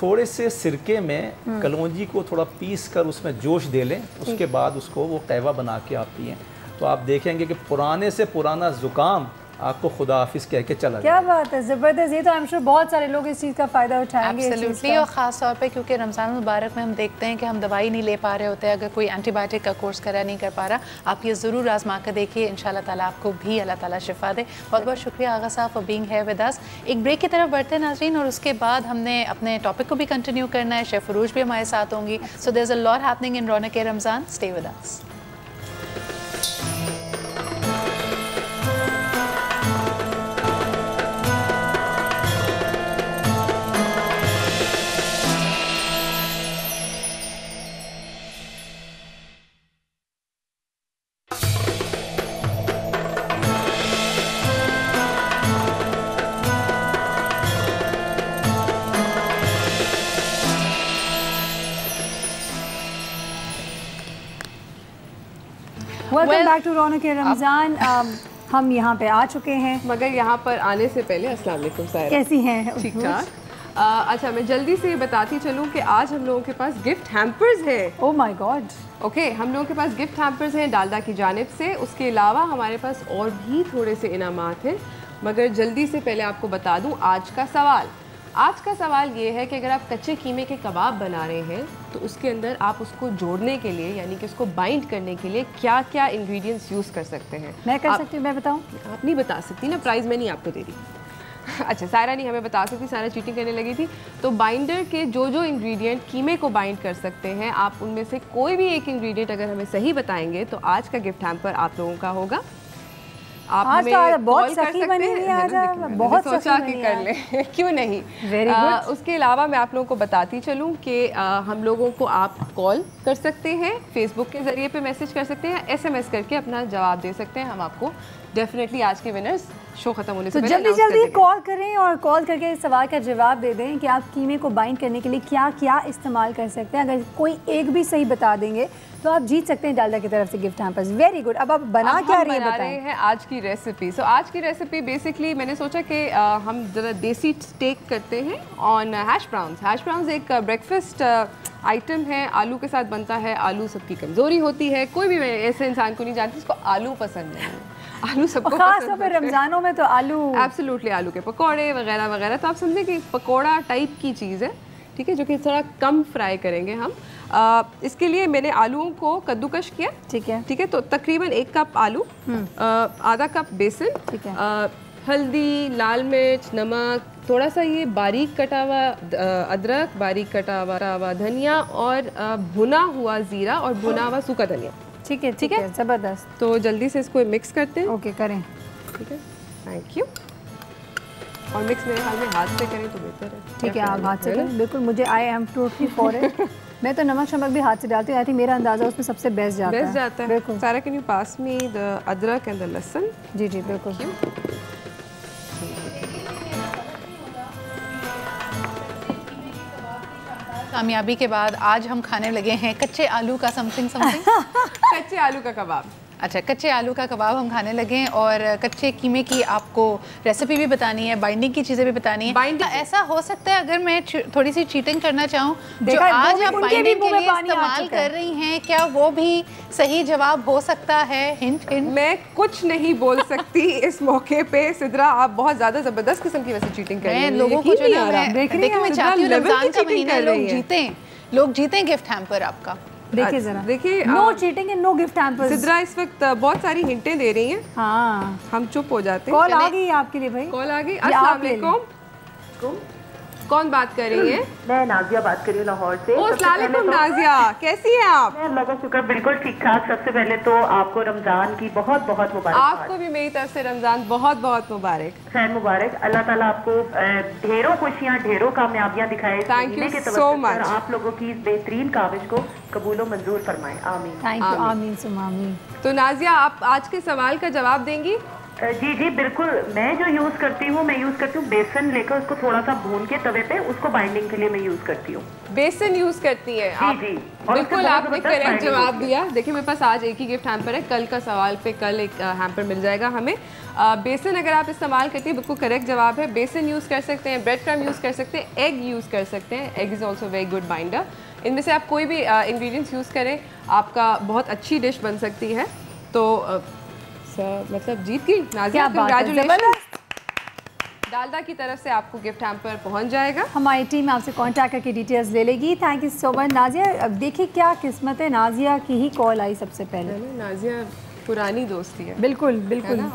थोड़े से सिरके में कलौंजी को थोड़ा पीस कर उसमें जोश दे लें, उसके बाद उसको वो कहवा बना के आप पिएँ, तो आप देखेंगे कि पुराने से पुराना ज़ुकाम आपको खुदा हाफिज़ कह के चला क्या बात है, ज़बरदस्त। ये तो आई एम श्योर बहुत सारे लोग इस चीज़ का फ़ायदा उठाएंगे। एब्सोल्युटली, और ख़ास तौर पे क्योंकि रमज़ान मुबारक में हम देखते हैं कि हम दवाई नहीं ले पा रहे होते, अगर कोई एंटीबायोटिक का कोर्स करा नहीं कर पा रहा, आप ये ज़रूर आजमा कर देखिए, इंशाल्लाह ताला आपको भी अल्लाह ताला शिफा दे। बहुत बहुत शुक्रिया आगा साहब for being here with us. एक ब्रेक की तरफ बढ़ते हैं नाज़रीन, और उसके बाद हमने अपने टॉपिक को भी कंटिन्यू करना है। शेफ़ फरूज भी हमारे साथ होंगी। So there is a lot happening in Raunaq-e-Ramzan. Stay with us. Welcome back to Raunaq-e-Ramzan. हम यहाँ पे आ चुके हैं, मगर यहाँ पर आने से पहले अस्सलाम वालेकुम सायरा, कैसी हैं? ठीक ठाक। अच्छा, मैं जल्दी से बताती चलूँ कि आज हम लोगों के पास गिफ्ट हैम्पर्स हैं। Oh my God. ओके, हम लोगों के पास गिफ्ट हैम्पर्स हैं डालडा की जानिब से। उसके अलावा हमारे पास और भी थोड़े से इनामात हैं, मगर जल्दी से पहले आपको बता दूँ आज का सवाल। आज का सवाल ये है कि अगर आप कच्चे कीमे के कबाब बना रहे हैं तो उसके अंदर आप उसको जोड़ने के लिए, यानी कि उसको बाइंड करने के लिए क्या क्या इंग्रेडिएंट्स यूज़ कर सकते हैं? मैं कर सकती हूँ, मैं बताऊँ? आप नहीं बता सकती ना, प्राइज़ मैं नहीं आपको दे रही। अच्छा, सायरा नहीं हमें बता सकती, सायरा चीटिंग करने लगी थी। तो बाइंडर के जो जो इंग्रेडिएंट कीमे को बाइंड कर सकते हैं, आप उनमें से कोई भी एक इंग्रेडिएंट अगर हमें सही बताएंगे तो आज का गिफ्ट हैम्पर आप लोगों का होगा। आप आज हमें तो बहुत कॉल कर सखी सकते बनी हैं, हुई है आज, बहुत सोचा सखी कि बनी कर है। लें क्यों नहीं। Very good. उसके अलावा मैं आप लोगों को बताती चलूँ कि हम लोगों को आप कॉल कर सकते हैं, फेसबुक के ज़रिए पे मैसेज कर सकते हैं, SMS करके अपना जवाब दे सकते हैं। हम आपको डेफिनेटली आज के विनर्स शो खत्म होने से तो पहले जल्दी कॉल करें और कॉल करके इस सवाल का जवाब दे दें कि आप कीमे को बाइंड करने के लिए क्या क्या इस्तेमाल कर सकते हैं। अगर कोई एक भी सही बता देंगे तो आप जीत सकते हैं डालडा की तरफ से गिफ्ट हैम्पर्स। Very good. अब आप बना क्या रहे हैं आज की रेसिपी? सो आज की रेसिपी बेसिकली मैंने सोचा कि हम ज़रा देसी स्टेक करते हैं on hash browns. Hash browns एक ब्रेकफास्ट आइटम है, आलू के साथ बनता है। आलू सबकी कमज़ोरी होती है, कोई भी ऐसे इंसान को नहीं जानती जिसको आलू पसंद नहीं है। आलू सबको पसंद है, रमज़ानों में तो आलू, एब्सोल्युटली आलू के पकौड़े वगैरह वगैरह। तो आप समझें कि पकौड़ा टाइप की चीज़ है, ठीक है, जो कि थोड़ा कम फ्राई करेंगे हम। इसके लिए मैंने आलूओं को कद्दूकश किया, ठीक है। तो तकरीबन 1 कप आलू, आधा कप बेसन, ठीक है, हल्दी, लाल मिर्च, नमक, थोड़ा सा ये बारीक कटा हुआ अदरक, बारीक कटा हुआ धनिया और भुना हुआ ज़ीरा और भुना हुआ सूखा धनिया। ठीक है, ठीक है, ज़बरदस्त। तो जल्दी से इसको मिक्स करते हैं। ओके, करें। ठीक है, थैंक यू। और मिक्स मेरे ख्याल में हाथ से करें तो बेहतर है। ठीक है, आप हाथ से करें, बिल्कुल। मुझे I am totally for it. मैं तो नमक शमक भी हाथ से डालती हूँ। आई थिंक मेरा अंदाज़ा उसमें सबसे बेस्ट जाता है। बिल्कुल। सारा can you pass me the अदरक एंड द लहसुन? जी जी, बिल्कुल। कामयाबी के बाद आज हम खाने लगे हैं कच्चे आलू का समथिंग कच्चे आलू का कबाब। अच्छा, कच्चे आलू का कबाब हम खाने लगे हैं, और कच्चे कीमे की आपको रेसिपी भी बतानी है, बाइंडिंग की चीज़ें भी बतानी है। ऐसा हो सकता है अगर मैं थोड़ी सी चीटिंग करना चाहूँ, जो आज आप बाइंडिंग के लिए इस्तेमाल कर रही हैं, क्या वो भी सही जवाब हो सकता है? हिंट। मैं कुछ नहीं बोल सकती इस मौके पे। सिद्रा, आप बहुत ज़्यादा ज़बरदस्त किस्म की वैसे चीटिंग कर रही हैं। लोगों को जो है, देखिए मैं चाहती हूँ रमज़ान का महीना लोग जीतें गिफ्ट हैम्पर आपका। देखिए जरा, देखिए, no cheating and no gift hampers. Sidra इस वक्त बहुत सारी हिंटें दे रही हैं। हाँ, हम चुप हो जाते हैं। कॉल आ गई आपके लिए भाई, कॉल आ गई। अस्सलाम वालेकुम, कौन बात कर रही है? मैं नाजिया बात कर रही हूँ लाहौर से। अस्सलाम वालेकुम नाजिया, कैसी हैं आप? मैं अल्लाह का शुक्र, बिल्कुल ठीक ठाक। सबसे पहले तो आपको रमजान की बहुत बहुत मुबारक। आपको भी मेरी तरफ से रमजान बहुत बहुत मुबारक। खैर मुबारक। अल्लाह ताला आपको ढेरों खुशियाँ, ढेरों कामयाबियाँ दिखाए। Thank you so much. आप लोगों की इस बेहतरीन काविश को कबूलो मंजूर फरमाए। आमीन। Thank you. आमीन सुम आमीन। तो नाजिया, आप आज के सवाल का जवाब देंगी? जी जी बिल्कुल। मैं जो यूज़ करती हूँ, मैं यूज़ करती हूँ बेसन लेकर उसको थोड़ा सा भून के तवे पे, उसको बाइंडिंग के लिए मैं यूज़ करती हूँ। बेसन यूज़ करती है आप? जी। बिल्कुल, आपने करेक्ट जवाब दिया। देखिए, मेरे पास आज एक ही गिफ्ट हैम्पर है, कल का सवाल पे कल एक हैम्पर मिल जाएगा हमें। बेसन अगर आप इस्तेमाल करती हैं, बिल्कुल करेक्ट जवाब है। बेसन यूज़ कर सकते हैं, ब्रेड क्रम्ब यूज़ कर सकते हैं, एग यूज़ कर सकते हैं। Egg is also very good binder. इनमें से आप कोई भी इंग्रेडिएंट्स यूज़ करें, आपका बहुत अच्छी डिश बन सकती है। तो मतलब जीत गई नाज़िया, कांग्रेचुलेशन। डालडा की तरफ से आपको गिफ्ट हैम्पर पहुंच जाएगा। हमारी टीम आपसे कांटेक्ट करके डिटेल्स ले लेगी। Thank you so much Nazia. अब देखिए क्या किस्मत है, नाज़िया की ही कॉल आई सबसे पहले। नाज़िया पुरानी दोस्ती है। बिल्कुल बिल्कुल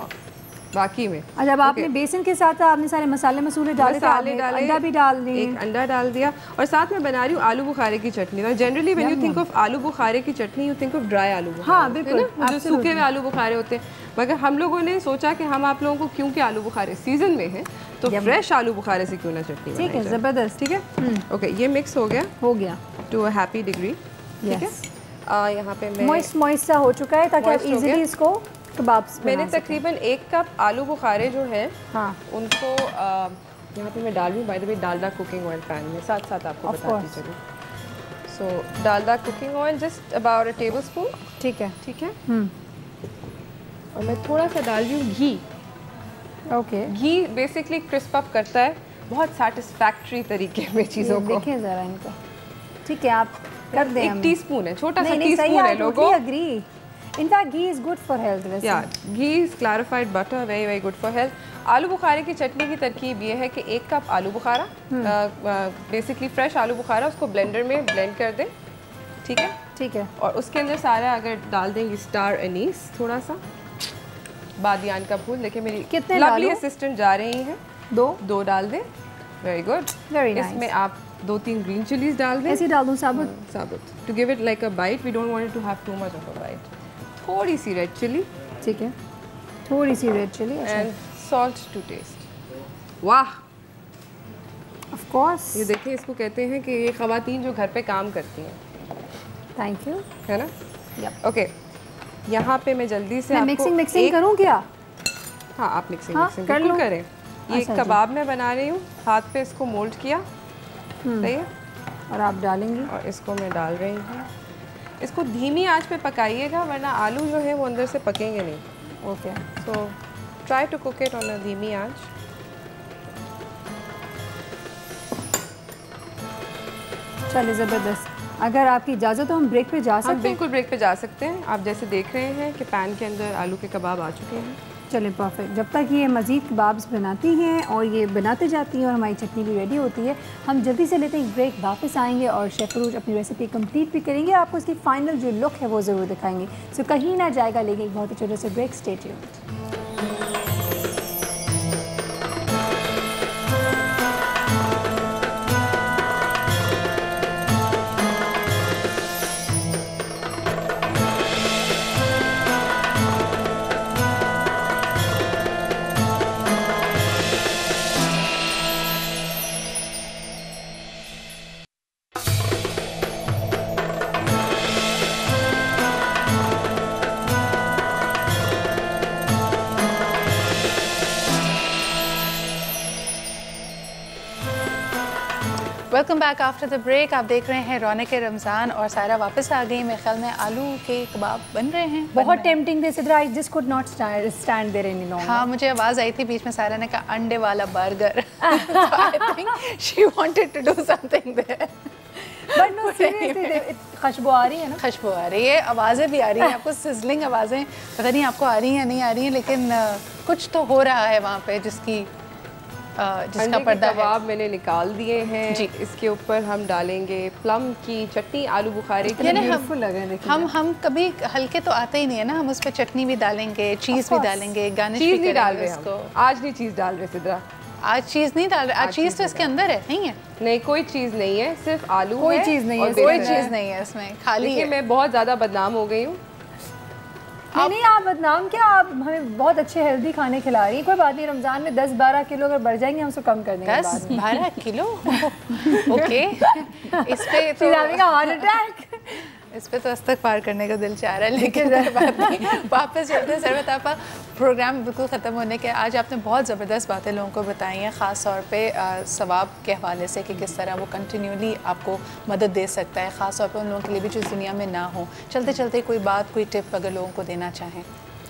बाकी में। अच्छा, अब आपने बेसन के साथ आपने सारे मसाले मसूले डाले, अंडा भी डाल दिया, एक अंडा डाल दिया, और साथ में बना रही हूँ आलू बुखारे की चटनी। ना generally when you think of आलू बुखारे की चटनी यू थिंक ऑफ ड्राई आलू बुखारे। हाँ बिल्कुल, जो सूखे हुए आलू बुखारे होते हैं, मगर हम लोगों ने सोचा कि हम आप लोगों को, क्योंकि आलू बुखारे सीजन में है, तो फ्रेश आलू बुखारे से क्यों ना चटनी। ठीक है, ज़बरदस्त। ठीक है, ओके, ये मिक्स हो गया टू अ हैप्पी डिग्री। ठीक है, यहाँ पे मैं मॉइस्ट सा हो चुका है ताकि आप इजीली इसको कबाब्स। मैंने तकरीबन 1 कप आलू बुखारे जो है, हाँ, उनको यहाँ पे मैं डाल रही हूँ। By the way Dalda cooking oil pan में, साथ साथ आपको बताती चलूँ। So Dalda cooking oil just about a tablespoon. ठीक है, ठीक है। और मैं थोड़ा सा डाल रही हूँ घी। ओके, घी बेसिकली क्रिस्प अप करता है बहुत सैटिस्फैक्टरी तरीके में चीज़ों को। देखें ज़रा इनको। ठीक है, आप कर दें। 1 टीस्पून है, छोटा सा टीस्पून है लोगों। Agree. In fact, ghee is good for health. वैसे। Yeah, ghee is clarified butter, very very good for health. आलू बुखारे की चटनी की तरकीब ये है कि 1 कप आलू बुखारा, बेसिकली फ्रेश आलू बुखारा, उसको ब्लेंडर में ब्लेंड कर दें। ठीक है, ठीक है। और उसके अंदर सारा अगर डाल देंगे स्टार अनीस, थोड़ा सा बादियान का फूल। देखिए मेरी कितने लवली असिस्टेंट जा रही हैं। 2 डाल दें। Very good, very nice. इसमें आप 2-3 ग्रीन चिलीज डाल दें। ऐसे डाल दूं साबुत? साबुत, to give it like a bite. We don't want it to have too much of a bite. थोड़ी सी रेड चिली। ठीक है, थोड़ी सी red chilli and salt to taste. वाह, ऑफ कोर्स। ये देखिए, इसको कहते हैं कि ये ख़वातीन जो घर पे काम करती हैं। थैंक यू, है ना। यप। ओके, यहाँ पे मैं जल्दी से आपको मिक्सिंग करूँ क्या? हाँ, आप मिक्सिंग बिल्कुल करें। ये कबाब मैं बना रही हूँ, हाथ पे इसको मोल्ड किया, सही है, और आप डालेंगी, और इसको मैं डाल रही हूँ। इसको धीमी आंच पे पकाइएगा, वरना आलू जो है वो अंदर से पकेंगे नहीं। Okay, so try to cook it on a धीमी आंच। चलिए, ज़बरदस्त। अगर आपकी इजाज़त हो हम ब्रेक पे जा सकते हैं? बिल्कुल ब्रेक पे जा सकते हैं। आप जैसे देख रहे हैं कि पैन के अंदर आलू के कबाब आ चुके हैं। चलें, परफेक्ट। जब तक ये मज़ीद कबाब्स बनाती हैं और ये बनाते जाती हैं और हमारी चटनी भी रेडी होती है, हम जल्दी से लेते हैं ब्रेक, वापस आएंगे और शेफ़ फरूज अपनी रेसिपी कंप्लीट भी करेंगे, आपको इसकी फ़ाइनल जो लुक है वो ज़रूर दिखाएंगे। सो कहीं ना जाएगा, लेकिन एक बहुत ही छोटे से break. Stay tuned. Welcome back after the break. आप देख रहे हैं रौनक रमज़ान और सायरा वापस आ गई। मेरे ख्याल में आलू के कबाब बन रहे हैं। बहुत टेम्पटिंग थे Sidra, I just could not stand there any longer. हाँ, मुझे आवाज़ आई थी बीच में, सायरा ने कहा अंडे वाला burger. I think she wanted to do something there. But no seriously, खुशबू आ रही है ना? खुशबू आ रही है, आवाज़ें भी आ रही हैं आपको, सिजलिंग आवाज़ें। पता नहीं आपको आ रही हैं या नहीं आ रही हैं, लेकिन कुछ तो हो रहा है वहाँ पे जिसका पर्दा कबाब मैंने निकाल दिए हैं जी। इसके ऊपर हम डालेंगे प्लम की चटनी, आलू बुखारे की। हम कभी हल्के तो आते ही नहीं है ना, हम उस पर चटनी भी डालेंगे, चीज़ भी डालेंगे, गार्निश भी नहीं डाल रहे इसको। आज नहीं चीज़ डाल रहे सिद्रा, आज चीज़ नहीं डाल रहे। आज चीज़ तो इसके अंदर है, नहीं है? नहीं, कोई चीज़ नहीं है, सिर्फ आलू। कोई चीज़ नहीं है, कोई चीज़ नहीं है इसमें, खाली है। मैं बहुत ज़्यादा बदनाम हो गई हूँ। नहीं, आप बदनाम क्या, आप हमें बहुत अच्छे हेल्दी खाने खिला रही हैं। कोई बात नहीं, रमज़ान में 10-12 किलो अगर बढ़ जाएंगे हम उसको कम कर देंगे। 10-12 किलो ओके। इस पे तो हार्ट अटैक, इस पे तो इस्तग़फ़ार करने का दिल चाह रहा है, लेकिन बात नहीं। वापस चलते हैं सरवत आपा, प्रोग्राम बिल्कुल ख़त्म होने के। आज आपने बहुत ज़बरदस्त बातें लोगों को बताई हैं, ख़ास तौर पे सवाब के हवाले से कि किस तरह वो कंटिन्यूली आपको मदद दे सकता है, ख़ास तौर पे उन लोगों के लिए भी जो इस दुनिया में ना हो। चलते चलते कोई बात, कोई टिप अगर लोगों को देना चाहें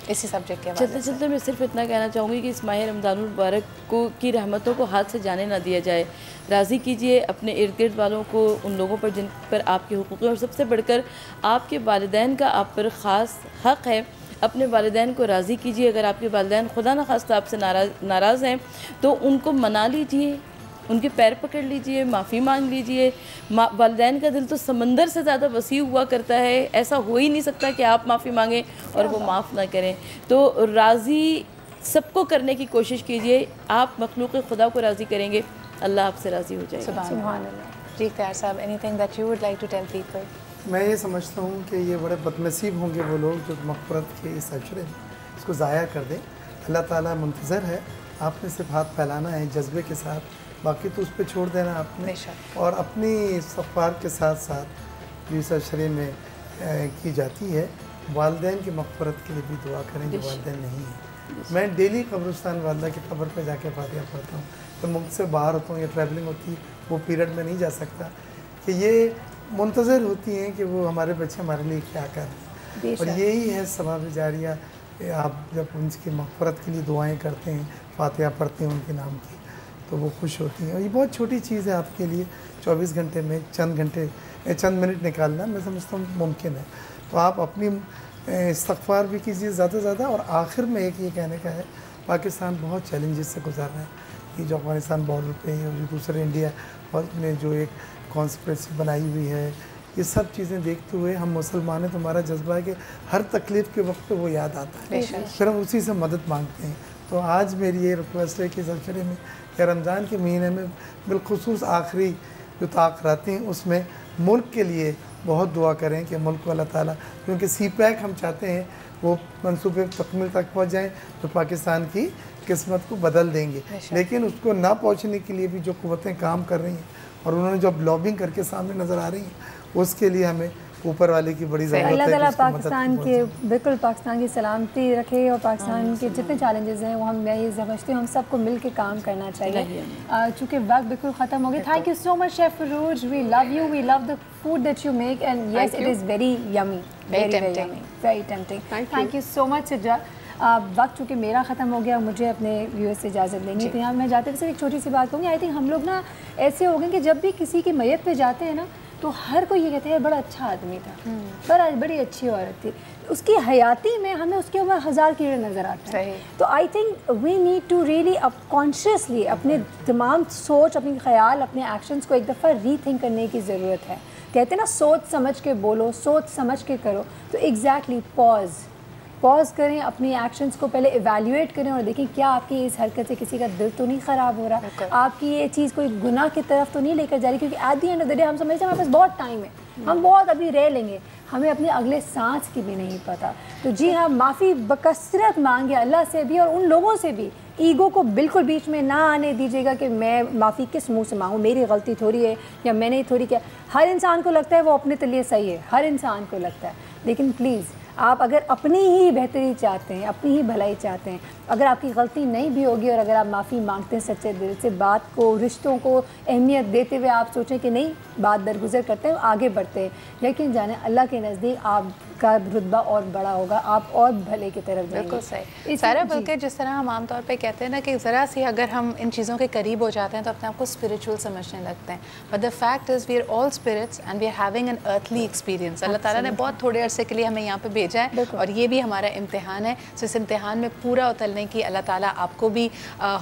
इसी सब्जेक्ट के हवाले से। चलते चलते मैं सिर्फ इतना कहना चाहूँगी कि इस माह रमज़ानुल मुबारक को की रहमतों को हाथ से जाने ना दिया जाए। राज़ी कीजिए अपने इर्द गिर्द वालों को, उन लोगों पर जिन पर आपके हुकूक़ हैं, और सबसे बढ़कर आपके वालिदैन का आप पर ख़ास हक़ है। अपने वालिदैन को राज़ी कीजिए। अगर आपके वालिदैन खुदा न खास्ता आपसे नाराज़ हैं तो उनको मना लीजिए, उनके पैर पकड़ लीजिए, माफ़ी मांग लीजिए। वालिदैन का दिल तो समंदर से ज़्यादा वसी हुआ करता है, ऐसा हो ही नहीं सकता कि आप माफ़ी मांगें और वो माफ़ ना करें। तो राज़ी सबको करने की कोशिश कीजिए, आप मखलूक़ खुदा को राज़ी करेंगे, अल्लाह आपसे राज़ी हो जाएगा। सुभान अल्लाह। जी Ikhtiyar Sahab, anything that you would like to tell people? मैं ये समझता हूँ कि ये बड़े बदनसीब होंगे वो लोग जो मग़फ़िरत के इस अशरे में इसको ज़ाया कर दें। अल्लाह ताला मुंतज़र है, आपने सिर्फ हाथ फैलाना है जज्बे के साथ, बाकी तो उस पर छोड़ देना आपने। और अपनी इस्तग़फ़ार के साथ साथ जो इस अशरे में की जाती है, वालिदैन की मग़फ़िरत के लिए भी दुआ करें जो वालिदैन नहीं है। मैं डेली कब्रिस्तान वालदा की कब्र पर जाके फातिहा पढ़ता हूँ। तो मुल्क से बाहर होता हूँ या ट्रैवलिंग होती है, वो पीरियड में नहीं जा सकता, कि ये मुंतज़र होती हैं कि वो हमारे बच्चे हमारे लिए क्या कर रहे हैं। और यही है सवाब जारिया। आप जब उनकी मग़फ़िरत के लिए दुआएं करते हैं, फातिहा पढ़ते हैं उनके नाम की, तो वो खुश होती हैं। और ये बहुत छोटी चीज़ है आपके लिए, 24 घंटे में चंद मिनट निकालना मैं समझता हूँ मुमकिन है। तो आप अपनी इस्तग़फ़ार भी कीजिए ज़्यादा से ज़्यादा। और आखिर में एक ये कहने का है, पाकिस्तान बहुत चैलेंजेस से गुजर रहा है। ये जो अफ़गानिस्तान बॉर्डर पे है और जो दूसरे इंडिया और ने जो एक कॉन्स्पिरेसी बनाई हुई है, ये सब चीज़ें देखते हुए हम मुसलमान हैं, तो हमारा जज्बा है कि हर तकलीफ़ के वक्त पे वो याद आता है, फिर हम उसी से मदद मांगते हैं। तो आज मेरी ये रिक्वेस्ट है कि इस अशरे में या रमज़ान के महीने में बिलखुसूस आखिरी जो ताक़रातें हैं उसमें मुल्क के लिए बहुत दुआ करें कि मुल्क को अल्लाह ताला, क्योंकि CPAC हम चाहते हैं वो मंसूबे तकमील तक पहुँच जाएँ तो पाकिस्तान की किस्मत को बदल देंगे। लेकिन उसको ना पहुँचने के लिए भी जो क़ुव्वतें काम कर रही हैं और उन्होंने जो लॉबिंग करके सामने नज़र आ रही हैं, उसके लिए हमें ऊपर वाले की बड़ी ज़रूरत है। अल्लाह ताला पाकिस्तान के बिल्कुल पाकिस्तान की सलामती रखे और पाकिस्तान के जितने चैलेंजेस हैं वो मैं ये समझती हूँ हम सबको मिल के काम करना चाहिए। चूँकि वक्त बिल्कुल ख़त्म हो गया। Thank you so much chef Feroz, we love you, we love the food that you make and yes it is very yummy, very tempting. Thank you so much Sidra. वक्त चूँकि मेरा ख़त्म हो गया, मुझे अपने व्यूअर्स से इजाज़त लेनी थी। यहाँ मैं जाते हुए सिर्फ एक छोटी सी बात कहूँगी। आई थिंक हम लोग ना ऐसे हो गए कि जब भी किसी की मैयत पे जाते हैं ना तो हर कोई ये कहते हैं बड़ा अच्छा आदमी था, बड़ी अच्छी औरत थी। उसकी हयाती में हमें उसके ऊपर 1000 कीड़े नज़र आते हैं। तो I think we need to really अब कॉन्शियसली अपने तमाम सोच, अपने ख्याल, अपने एक्शंस को एक दफ़ा रीथिंक करने की ज़रूरत है। कहते हैं ना सोच समझ के बोलो, सोच समझ के करो। तो एग्जैक्टली पॉज करें, अपनी एक्शंस को पहले इवैल्यूएट करें और देखें क्या आपकी इस हरकत से किसी का दिल तो नहीं ख़राब हो रहा, आपकी ये चीज़ कोई गुनाह की तरफ तो नहीं लेकर जा रही। क्योंकि eight the end of the day हम समझते हैं हमारे पास बहुत टाइम है, हम बहुत अभी रह लेंगे, हमें अपने अगले सांस की भी नहीं पता। तो जी हाँ, माफ़ी बकसरत मांगे अल्लाह से भी और उन लोगों से भी। ईगो को बिल्कुल बीच में ना आने दीजिएगा कि मैं माफ़ी किस मुंह से मांगूँ, मेरी गलती थोड़ी है या मैंने थोड़ी किया। हर इंसान को लगता है वो अपने लिए सही है, हर इंसान को लगता है। लेकिन प्लीज़ आप अगर अपनी ही बेहतरी चाहते हैं, अपनी ही भलाई चाहते हैं, अगर आपकी गलती नहीं भी होगी और अगर आप माफ़ी मांगते हैं सच्चे दिल से, बात को, रिश्तों को अहमियत देते हुए आप सोचें कि नहीं बात दरगुजर करते हैं, आगे बढ़ते हैं, लेकिन जाने अल्लाह के नज़दीक आपका रुतबा और बड़ा होगा, आप और भले की तरफ जाएंगे। बिल्कुल सही सारा। बल्कि जिस तरह हम आमतौर पे कहते हैं ना कि ज़रा सी अगर हम इन चीज़ों के करीब हो जाते हैं तो अपने आप को स्पिरिचुअल समझने लगते हैं। But the fact is we are all spirits and we are having an earthly experience. अल्लाह ताला ने बहुत थोड़े अरसे के लिए हमें यहाँ पे भेजा है और ये भी हमारा इम्तिहान है। सो इस इम्तिहान में पूरा उतरने की अल्लाह ताला आपको भी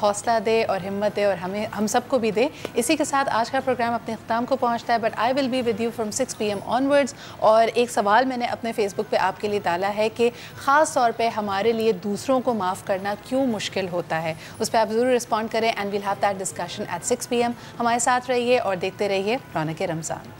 हौसला दे और हिम्मत दे और हम सबको भी दे। इसी के साथ आज का प्रोग्राम अपने अख्ताम को पहुँचता है। But I will be with you from 6 PM onwards. और एक सवाल मैंने अपने फेसबुक पे आपके लिए डाला है कि ख़ास तौर पे हमारे लिए दूसरों को माफ़ करना क्यों मुश्किल होता है। उस पर आप ज़रूर रिस्पॉन्ड करें and we'll have that discussion at 6 PM। हमारे साथ रहिए और देखते रहिए रौनक रमज़ान।